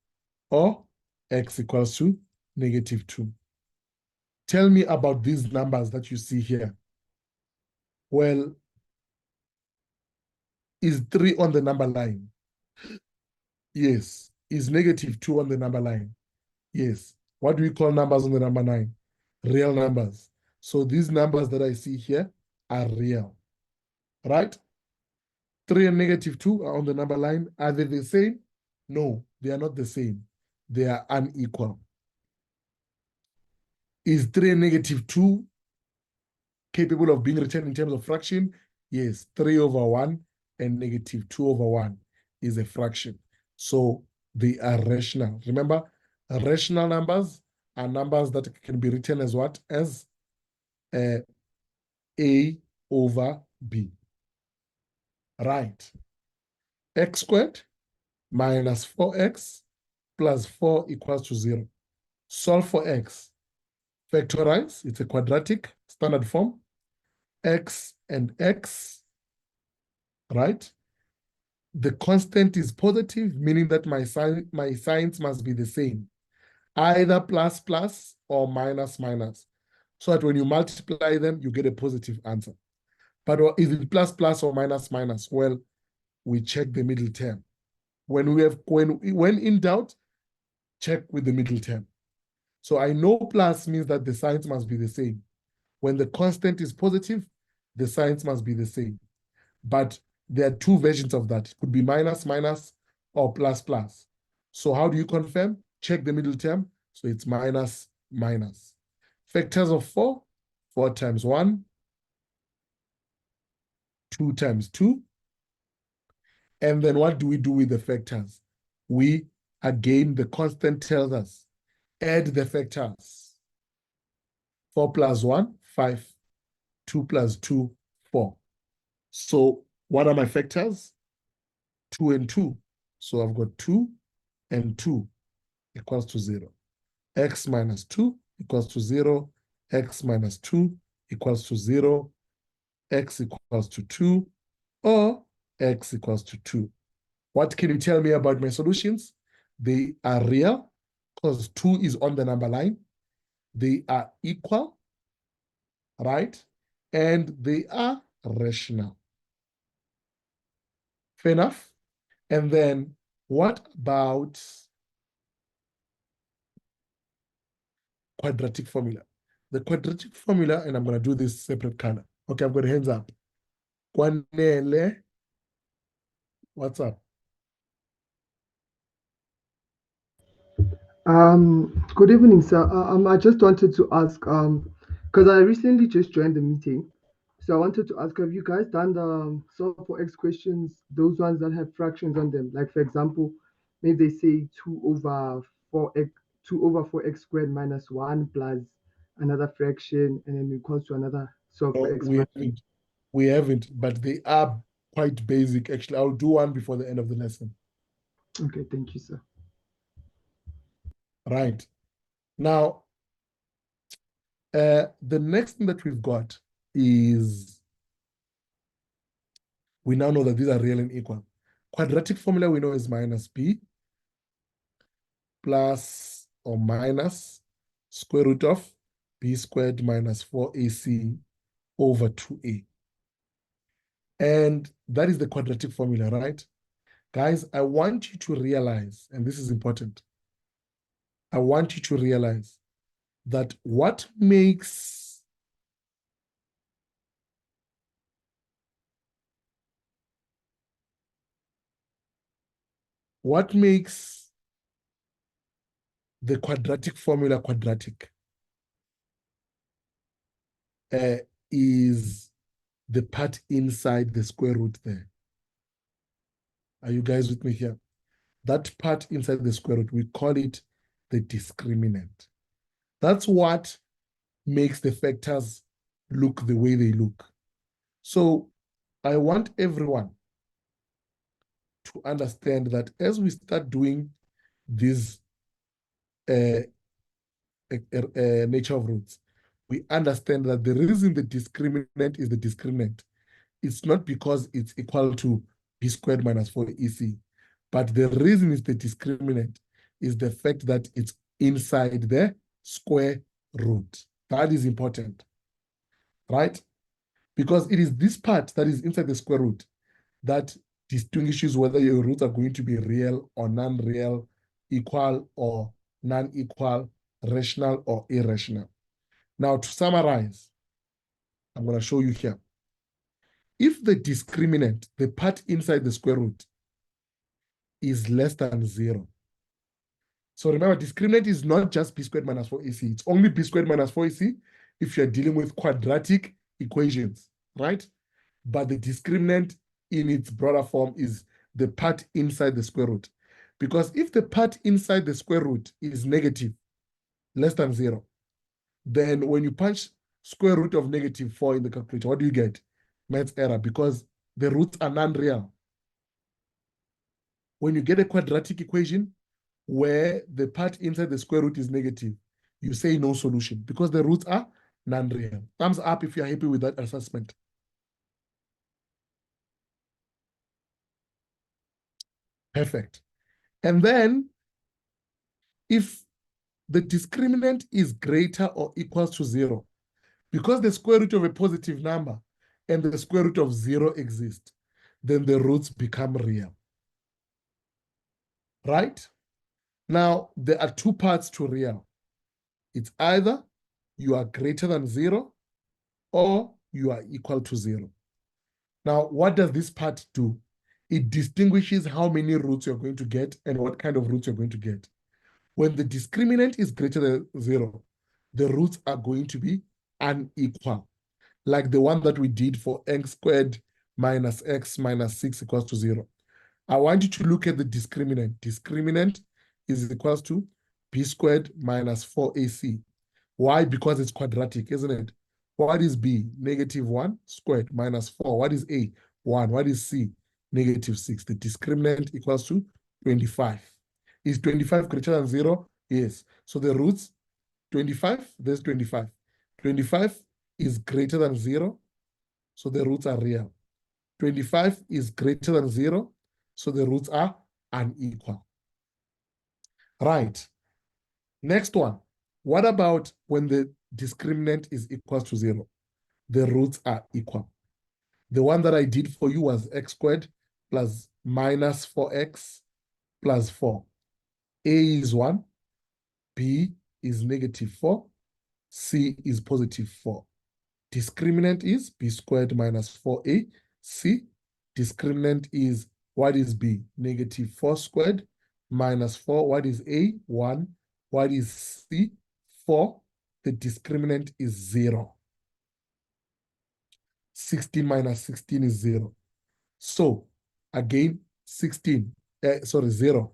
or x equals to negative 2. Tell me about these numbers that you see here. Well, is 3 on the number line? Yes. Is negative 2 on the number line? Yes. What do we call numbers on the number line? Real numbers. So these numbers that I see here are real, right? 3 and negative 2 are on the number line. Are they the same? No, they are not the same. They are unequal. Is 3 and negative 2 capable of being written in terms of fraction? Yes, 3 over 1 and negative 2 over 1 is a fraction. So they are rational. Remember, rational numbers are numbers that can be written as what? As A over B. Right. X squared minus 4x plus 4 equals to 0. Solve for x. Factorize. It's a quadratic standard form. X and x, right? The constant is positive, meaning that my signs must be the same. Either plus plus or minus minus. So that when you multiply them, you get a positive answer. But is it plus plus or minus minus? Well, we check the middle term. When in doubt, check with the middle term. So I know plus means that the signs must be the same. When the constant is positive, the signs must be the same. But there are two versions of that. It could be minus, minus, or plus, plus. So how do you confirm? Check the middle term. So it's minus, minus. Factors of 4, 4 times 1, 2 times 2. And then what do we do with the factors? We, again, the constant tells us, add the factors. 4 plus 1, 5. 2 plus 2, 4. So what are my factors? 2 and 2. So I've got 2 and 2 equals to 0. X minus 2 equals to 0. X minus 2 equals to 0. X equals to 2. Or X equals to 2. What can you tell me about my solutions? They are real because 2 is on the number line. They are equal, right? And they are rational. Fair enough? And then what about quadratic formula? The quadratic formula, and I'm going to do this separate color. Okay, I've got hands up. Kwanele, what's up? Good evening, sir. I just wanted to ask, because I recently just joined the meeting, so I wanted to ask, have you guys done the solve for x questions, those ones that have fractions on them? Like, for example, maybe they say 2 over 4x squared minus 1 plus another fraction, and then equals to another solve for x. We haven't, but they are quite basic. Actually, I'll do one before the end of the lesson. Okay, thank you, sir. Right. Now, the next thing that we've got is we now know that these are real and equal. Quadratic formula we know is minus b plus or minus square root of b squared minus 4ac over 2a. And that is the quadratic formula, right? Guys, I want you to realize, and this is important, I want you to realize that what makes the quadratic formula quadratic is the part inside the square root there. Are you guys with me here? That part inside the square root, we call it the discriminant. That's what makes the factors look the way they look. So I want everyone to understand that as we start doing this nature of roots, we understand that the reason the discriminant is the discriminant, it's not because it's equal to b squared minus 4ac, but the reason it's the discriminant is the fact that it's inside the square root. That is important, right? Because it is this part that is inside the square root that distinguishes whether your roots are going to be real or non-real, equal or non-equal, rational or irrational. Now, to summarize, I'm going to show you here. If the discriminant, the part inside the square root, is less than 0. So remember, discriminant is not just b squared minus 4ac. It's only b squared minus 4ac if you're dealing with quadratic equations, right? But the discriminant in its broader form is the part inside the square root. Because if the part inside the square root is negative, less than 0, then when you punch square root of -4 in the calculator, what do you get? Maths error, because the roots are non-real. When you get a quadratic equation where the part inside the square root is negative, you say no solution because the roots are non-real. Thumbs up if you're happy with that assessment. Perfect. And then if the discriminant is greater or equals to 0, because the square root of a positive number and the square root of 0 exist, then the roots become real. right? Now, there are two parts to real. It's either you are greater than 0 or you are equal to 0. Now, what does this part do? It distinguishes how many roots you're going to get and what kind of roots you're going to get. When the discriminant is greater than 0, the roots are going to be unequal, like the one that we did for x squared minus x minus 6 equals to 0. I want you to look at the discriminant. Discriminant is equals to b squared minus 4ac. Why? Because it's quadratic, isn't it? What is b? Negative 1 squared minus 4. What is a? 1. What is c? Negative 6. The discriminant equals to 25. Is 25 greater than 0? Yes. So the roots, 25, there's 25. 25 is greater than 0, so the roots are real. 25 is greater than 0, so the roots are unequal. Right. Next one. What about when the discriminant is equal to 0? The roots are equal. The one that I did for you was x squared plus minus 4x plus 4. A is 1, B is negative 4, C is positive 4. Discriminant is b squared minus 4a, c. Discriminant is, what is b? Negative 4 squared minus 4. What is a? 1. What is c? 4. The discriminant is 0. 16 minus 16 is 0. So, again, 0.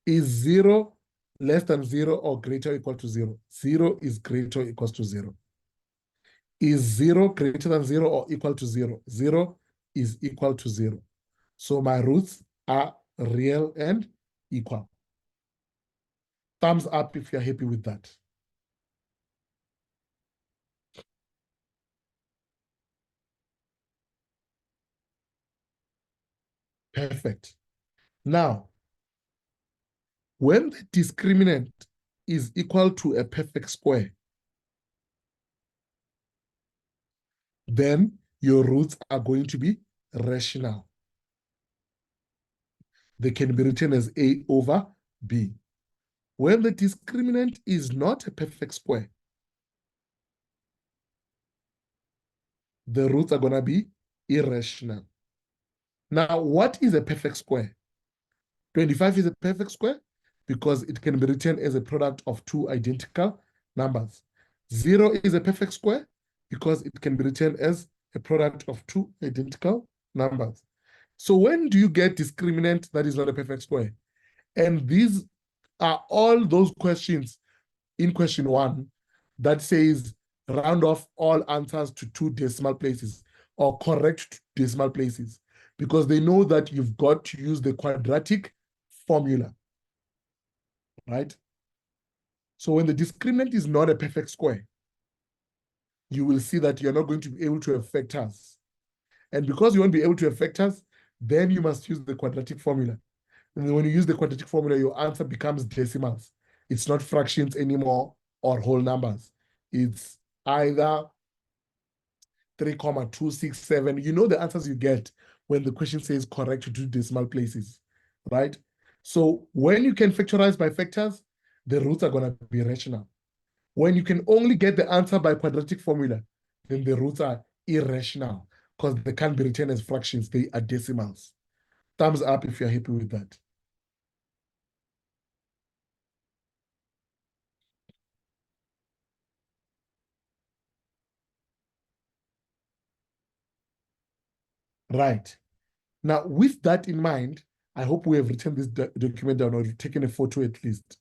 Is 0 less than 0 or greater or equal to 0? 0 is greater or equals to 0. Is 0 greater than 0 or equal to 0? 0 is equal to 0. So my roots are real and equal. Thumbs up if you're happy with that. Perfect. Now, when the discriminant is equal to a perfect square, then your roots are going to be rational. They can be written as a over b. When the discriminant is not a perfect square, the roots are going to be irrational. Now, what is a perfect square? 25 is a perfect square because it can be written as a product of two identical numbers. 0 is a perfect square because it can be written as a product of two identical numbers. So when do you get discriminant that is not a perfect square? And these are all those questions in question 1 that says round off all answers to 2 decimal places or correct decimal places, because they know that you've got to use the quadratic formula, right? So when the discriminant is not a perfect square, you will see that you're not going to be able to have factors. And because you won't be able to have factors, then you must use the quadratic formula. And then when you use the quadratic formula, your answer becomes decimals. It's not fractions anymore or whole numbers. It's either 3,267. You know the answers you get when the question says correct to 2 decimal places, right? So when you can factorize by factors, the roots are going to be rational. When you can only get the answer by quadratic formula, then the roots are irrational because they can't be written as fractions. They are decimals. Thumbs up if you're happy with that. Right. Now, with that in mind, I hope we have written this document down or taken a photo at least,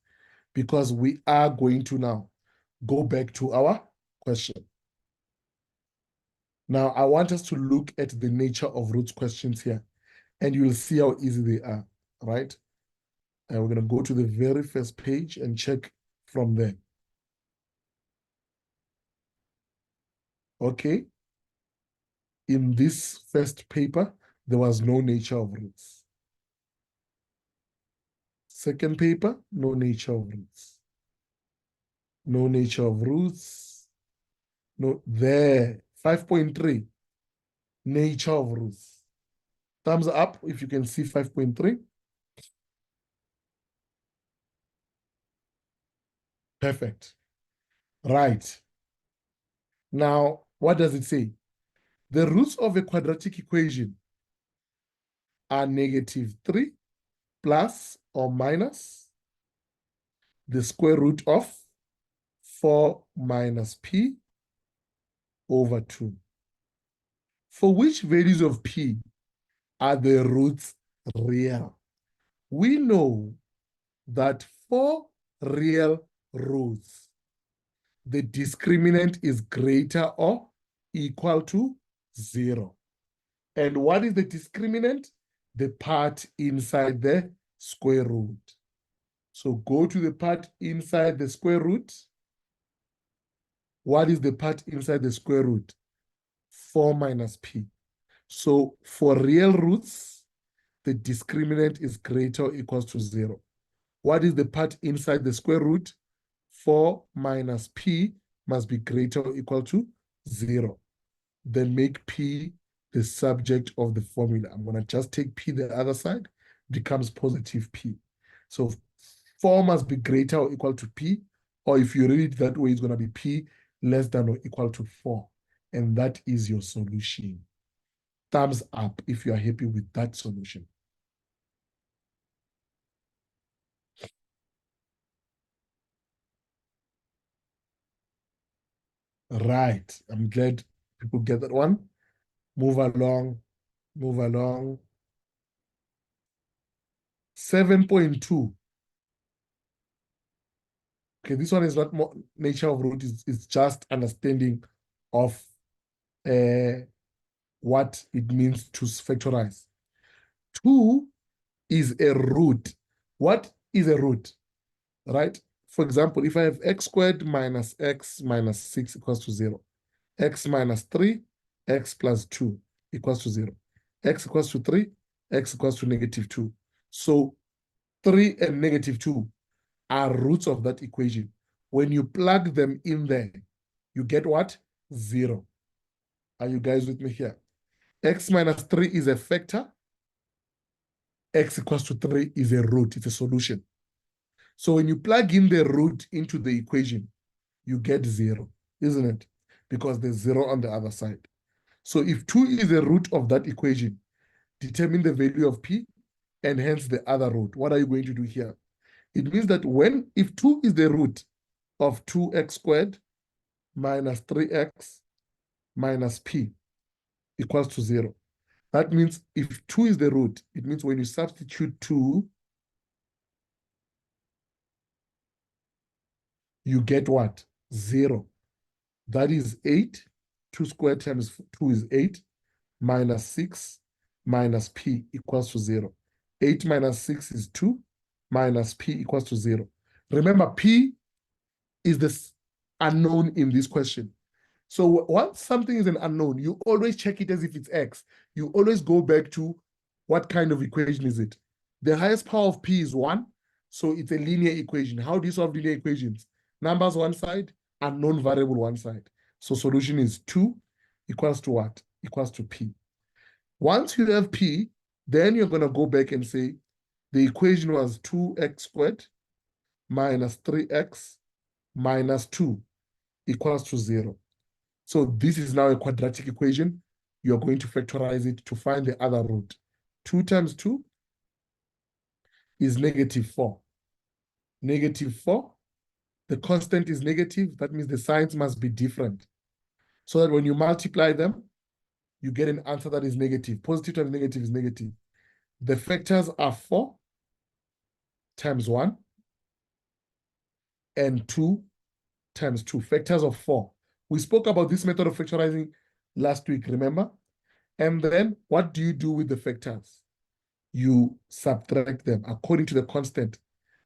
because we are going to now go back to our question. Now, I want us to look at the nature of roots questions here, and you will see how easy they are, right? And we're going to go to the very first page and check from there. Okay. In this first paper, there was no nature of roots. Second paper, no nature of roots. No nature of roots. No, there. 5.3, nature of roots. Thumbs up if you can see 5.3. Perfect. Right. Now, what does it say? The roots of a quadratic equation are -3 plus or minus the square root of 4 minus p over 2. For which values of p are the roots real? We know that for real roots, the discriminant is greater or equal to 0. And what is the discriminant? The part inside the square root. So go to the part inside the square root. What is the part inside the square root? 4 minus p. So for real roots, the discriminant is greater or equals to 0. What is the part inside the square root? 4 minus p must be greater or equal to 0. Then make p the subject of the formula. I'm going to just take p the other side, becomes positive p. So 4 must be greater or equal to p, or if you read it that way, it's going to be p less than or equal to 4. And that is your solution. Thumbs up if you are happy with that solution. Right. I'm glad people get that one. Move along. Move along. 7.2. Okay, this one is not more nature of root, it's just understanding of what it means to factorize. 2 is a root. What is a root? Right? For example, if I have x squared minus x minus 6 equals to 0, x minus 3, x plus 2 equals to 0, x equals to 3, x equals to -2. So 3 and -2 are roots of that equation. When you plug them in there, you get what? 0. Are you guys with me here? X minus 3 is a factor. X equals to 3 is a root. It's a solution. So when you plug in the root into the equation, you get 0, isn't it? Because there's 0 on the other side. So if 2 is a root of that equation, determine the value of p and hence the other root. What are you going to do here? It means that if 2 is the root of 2x squared minus 3x minus p equals to 0. That means if 2 is the root, it means when you substitute 2, you get what? 0. That is 8. 2 squared times 2 is 8, minus 6 minus p equals to 0. 8 minus 6 is 2, minus p equals to 0. Remember, p is this unknown in this question. So once something is an unknown, you always check it as if it's x. You always go back to what kind of equation is it? The highest power of p is 1, so it's a linear equation. How do you solve linear equations? Numbers one side, unknown variable one side. So solution is 2 equals to what? Equals to p. Once you have p, then you're going to go back and say the equation was 2x squared minus 3x minus 2 equals to 0. So this is now a quadratic equation. You're going to factorize it to find the other root. 2 times 2 is -4. -4, the constant is negative. That means the signs must be different. So that when you multiply them, you get an answer that is negative. Positive times negative is negative. The factors are 4 times 1 and 2 times 2. Factors of 4. We spoke about this method of factorizing last week, remember? And then what do you do with the factors? You subtract them according to the constant.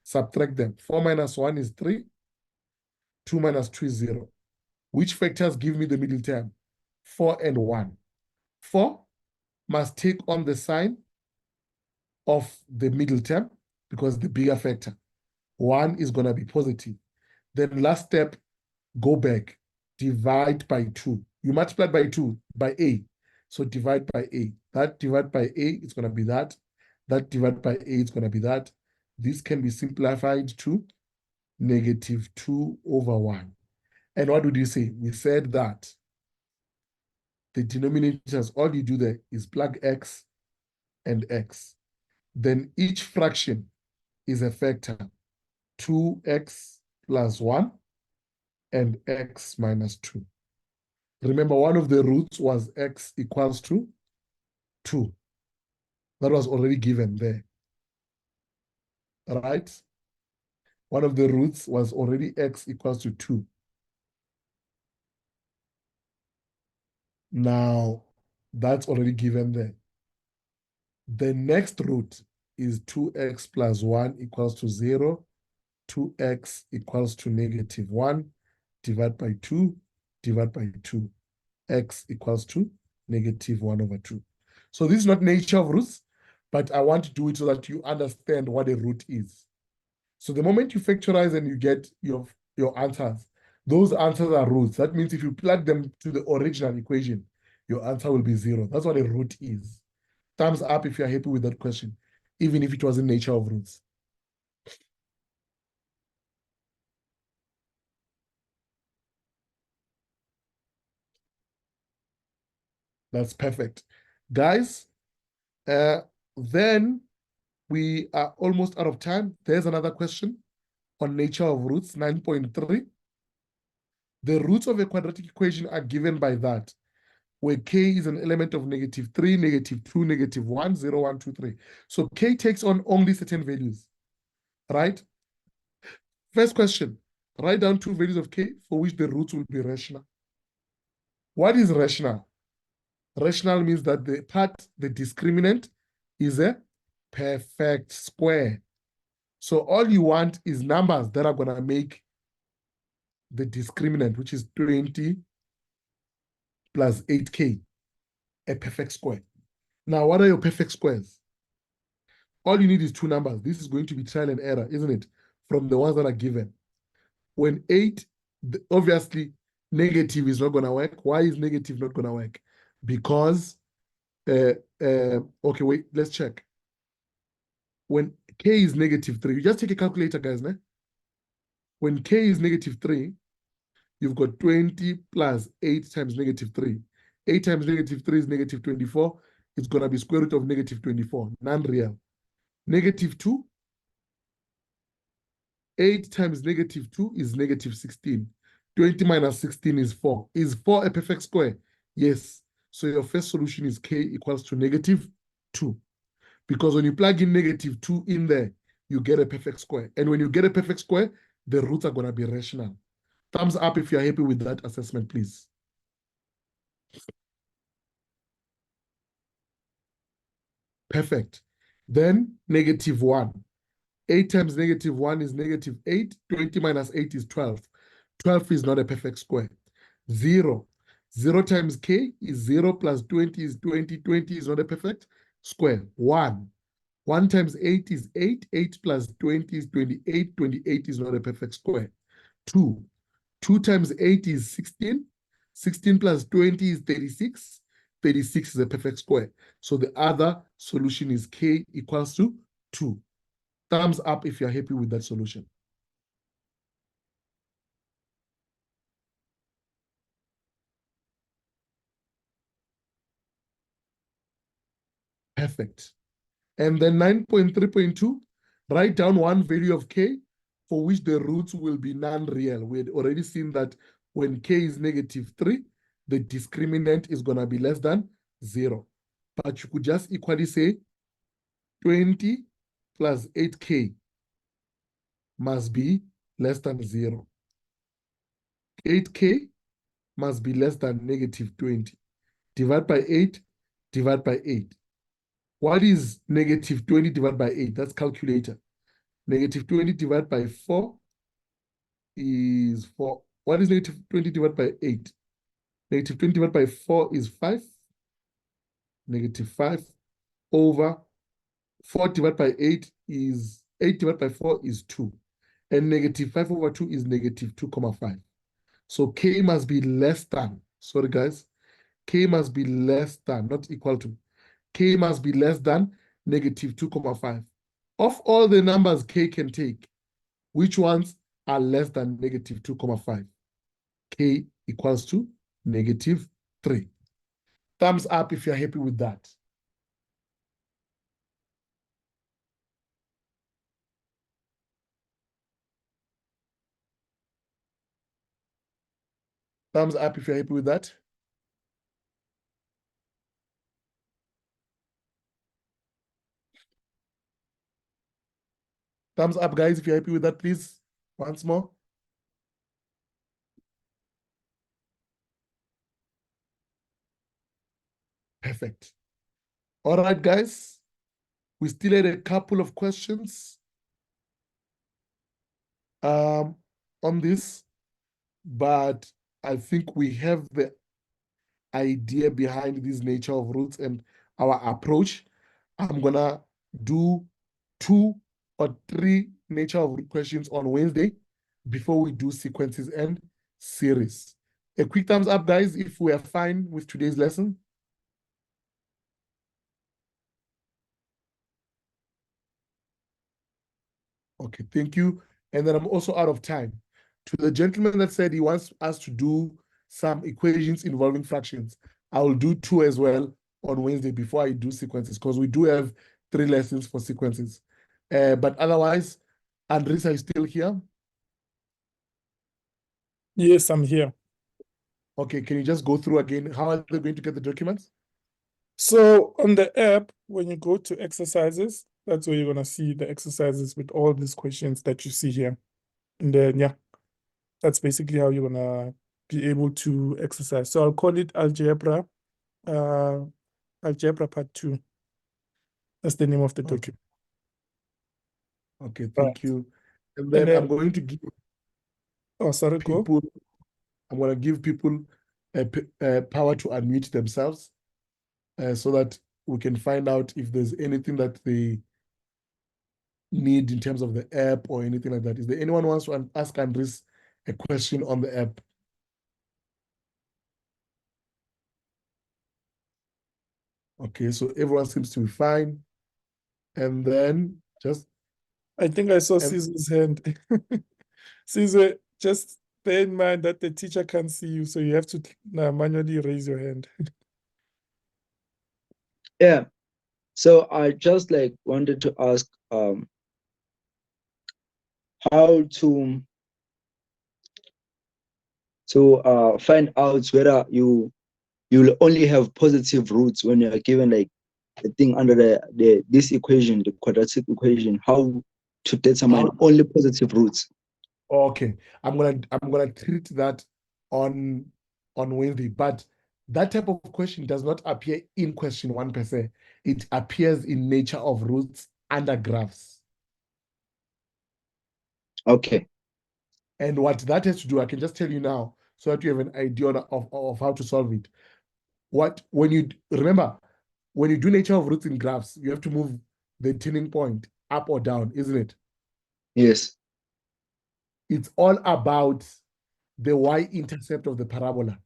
Subtract them. 4 minus 1 is 3. 2 minus 2 is 0. Which factors give me the middle term? 4 and 1. 4 must take on the sign of the middle term because the bigger factor. 1 is going to be positive. Then last step, go back. Divide by 2. You multiply by 2 by a. So divide by a. That divide by a is going to be that. That divide by a is going to be that. This can be simplified to negative 2 over 1. And what did you say? We said that the denominators, all you do there is plug x and x. Then each fraction is a factor, 2x plus 1 and x minus 2. Remember, one of the roots was x equals to 2. That was already given there. Right? One of the roots was already x equals to 2. Now, that's already given there. The next root is 2x plus 1 equals to 0. 2x equals to negative 1. Divide by 2. Divide by 2. X equals to negative 1 over 2. So this is not nature of roots, but I want to do it so that you understand what a root is. So the moment you factorize and you get your answers, those answers are roots. That means if you plug them to the original equation, your answer will be 0. That's what a root is. Thumbs up if you're happy with that question, even if it was in nature of roots. That's perfect. Guys, then we are almost out of time. There's another question on nature of roots, 9.3. The roots of a quadratic equation are given by that, where k is an element of negative 3, negative 2, negative 1, 0, 1, 2, 3. So k takes on only certain values, right? First question, write down 2 values of k for which the roots will be rational. What is rational? Rational means that the discriminant is a perfect square. So all you want is numbers that are going to make the discriminant, which is 20 plus 8k, a perfect square. Now, what are your perfect squares? All you need is 2 numbers. This is going to be trial and error, isn't it? From the ones that are given. When 8, obviously, negative is not going to work. Why is negative not going to work? Because, okay, wait, let's check. When k is negative 3, you just take a calculator, guys. Né? When k is negative 3, you've got 20 plus 8 times negative 3. 8 times negative 3 is negative 24. It's going to be square root of negative 24, non-real. Negative 2, 8 times negative 2 is negative 16. 20 minus 16 is 4. Is 4 a perfect square? Yes. So your first solution is k equals to negative 2. Because when you plug in negative 2 in there, you get a perfect square. And when you get a perfect square, the roots are going to be rational. Thumbs up if you're happy with that assessment, please. Perfect. Then negative 1. 8 times negative 1 is negative 8. 20 minus 8 is 12. 12 is not a perfect square. 0. 0 times k is 0 plus 20 is 20. 20 is not a perfect square. 1. 1 times 8 is 8. 8 plus 20 is 28. 28 is not a perfect square. 2. 2 times 8 is 16. 16 plus 20 is 36. 36 is a perfect square. So the other solution is k equals to 2. Thumbs up if you're happy with that solution. Perfect. And then 9.3.2, write down one value of k for which the roots will be non-real. We had already seen that when k is negative 3, the discriminant is going to be less than 0. But you could just equally say 20 plus 8k must be less than 0. 8k must be less than negative 20. Divide by 8, divide by 8. What is negative 20 divided by 8? That's calculator. Negative 20 divided by 4 is 4. What is negative 20 divided by 8? Negative 20 divided by 4 is 5. Negative 5 over 4 divided by 8 is 8 divided by 4 is 2. And negative 5 over 2 is negative 2,5. So k must be less than, sorry guys, k must be less than, not equal to. K must be less than negative 2,5. Of all the numbers k can take, which ones are less than negative 2.5. K equals to negative 3. Thumbs up if you're happy with that. Thumbs up if you're happy with that. Thumbs up, guys, if you're happy with that, please. Once more. Perfect. All right, guys. We still had a couple of questions on this, but I think we have the idea behind this nature of roots and our approach. I'm gonna do 2 or 3 nature of root questions on Wednesday before we do sequences and series. A quick thumbs up, guys, if we are fine with today's lesson. Okay, thank you. And then I'm also out of time. To the gentleman that said he wants us to do some equations involving fractions, I will do 2 as well on Wednesday before I do sequences, because we do have 3 lessons for sequences. But otherwise, Andres, are you still here? Yes, I'm here. Okay, can you just go through again? How are they going to get the documents? So on the app, when you go to exercises, that's where you're going to see the exercises with all these questions that you see here. And then, yeah, that's basically how you're going to be able to exercise. So I'll call it Algebra, Algebra Part 2. That's the name of the document. Okay, thank Right. you. And then I'm going to give Oh, sorry, go. people, I'm going to give people power to unmute themselves so that we can find out if there's anything that they need in terms of the app or anything like that. Is there anyone who wants to ask Andres a question on the app? Okay, so everyone seems to be fine. And then just... I think I saw Caesar's hand. Caesar, just bear in mind that the teacher can't see you, so you have to manually raise your hand. Yeah. So I just like wanted to ask how to find out whether you'll only have positive roots when you're given like the thing under this equation, the quadratic equation, how to determine only positive roots. Okay, I'm gonna treat that on Wednesday, but that type of question does not appear in question 1 per se. It appears in nature of roots under graphs. Okay. And what that has to do, I can just tell you now, so that you have an idea of how to solve it. When you do nature of roots in graphs, you have to move the turning point up or down, isn't it? Yes. It's all about the y-intercept of the parabola.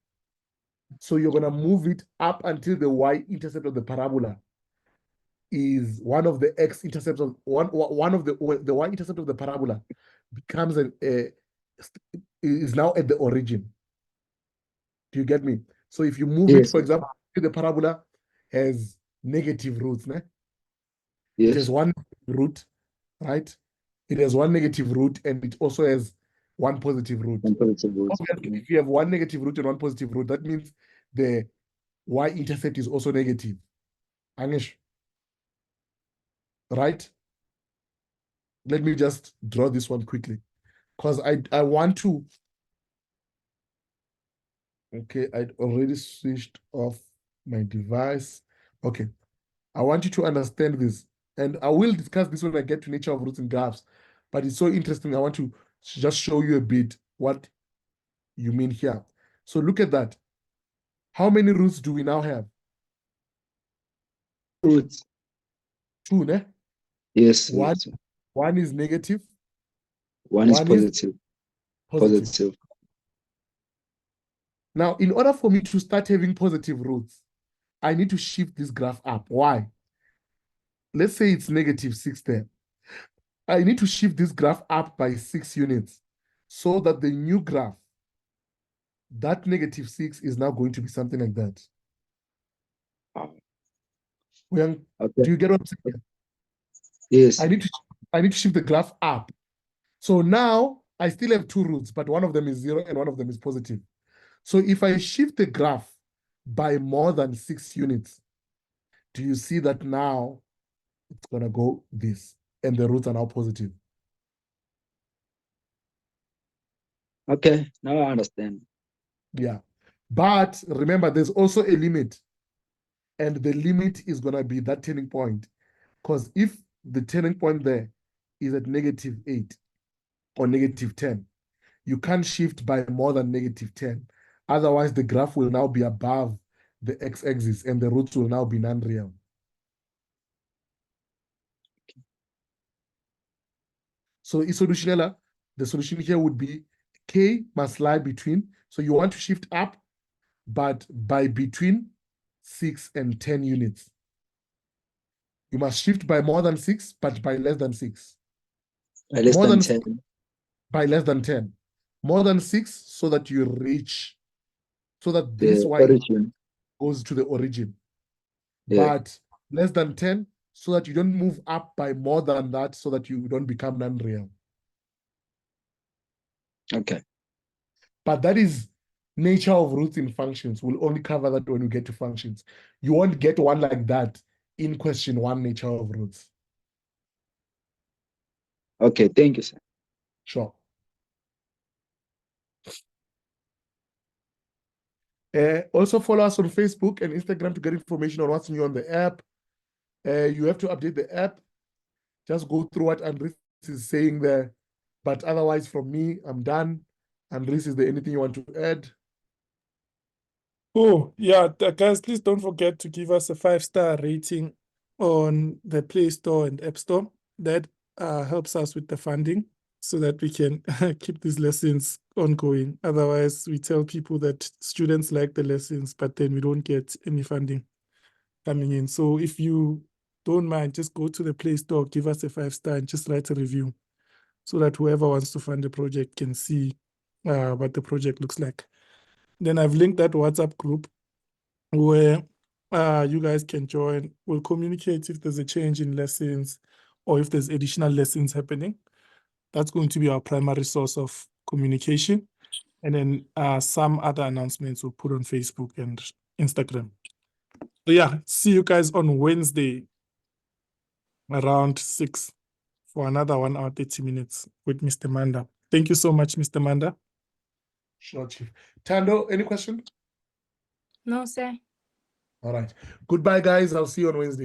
So you're going to move it up until the y-intercept of the parabola is one of the x-intercepts of one of the y-intercept of the parabola becomes is now at the origin. Do you get me? So if you move it, for example, the parabola has negative roots, né? Yes. It has 1 root, right? It has 1 negative root, and it also has 1 positive root. Obviously, if you have 1 negative root and 1 positive root, that means the y-intercept is also negative. Anish, right? Let me just draw this one quickly, because I want to... Okay, I'd already switched off my device. Okay, I want you to understand this, and I will discuss this when I get to nature of roots and graphs, but it's so interesting. I want to just show you a bit what you mean here. So look at that. How many roots do we now have? Roots. 2, ne? Yes. One is negative. One is positive. Positive. Now, in order for me to start having positive roots, I need to shift this graph up. Why? Let's say it's -6 there. I need to shift this graph up by 6 units. so that the new graph, that -6 is now going to be something like that. Do Okay. you get what I'm saying? Yes. I need to shift the graph up. So now I still have two roots, but one of them is 0 and one of them is positive. So if I shift the graph by more than 6 units, do you see that now it's gonna go this, and the roots are now positive? Okay. Now I understand. Yeah. But remember, there's also a limit. And the limit is gonna be that turning point. Because if the turning point there is at -8 or -10, you can't shift by more than -10. Otherwise, the graph will now be above the x-axis and the roots will now be non-real. So the solution here would be k must lie between. So you want to shift up, but by between 6 and 10 units. You must shift by more than 6, but by less than 6. Less More than than 10. By less than 10. More than 6, so that you reach, so that The this y origin. goes to the origin. Yeah. But less than 10, so that you don't move up by more than that, so that you don't become non-real. Okay. But that is nature of roots in functions. We'll only cover that when we get to functions. You won't get one like that in question 1, nature of roots. Okay. Thank you, sir. Sure. Also follow us on Facebook and Instagram to get information on what's new on the app. You have to update the app. Just go through what Andres is saying there. But otherwise, from me, I'm done. Andres, is there anything you want to add? Oh, yeah, guys, please don't forget to give us a 5-star rating on the Play Store and App Store. That helps us with the funding so that we can keep these lessons ongoing. Otherwise, we tell people that students like the lessons, but then we don't get any funding coming in. So if you don't mind, just go to the Play Store, give us a 5-star, and just write a review so that whoever wants to fund the project can see what the project looks like. Then I've linked that WhatsApp group where you guys can join. We'll communicate if there's a change in lessons or if there's additional lessons happening. That's going to be our primary source of communication. And then some other announcements we'll put on Facebook and Instagram. So yeah, see you guys on Wednesday around 6 for another 1 hour, 30 minutes with Mr. Manda. Thank you so much, Mr. Manda. Sure, Chief. Tando, any question? No, sir. All right. Goodbye, guys. I'll see you on Wednesday.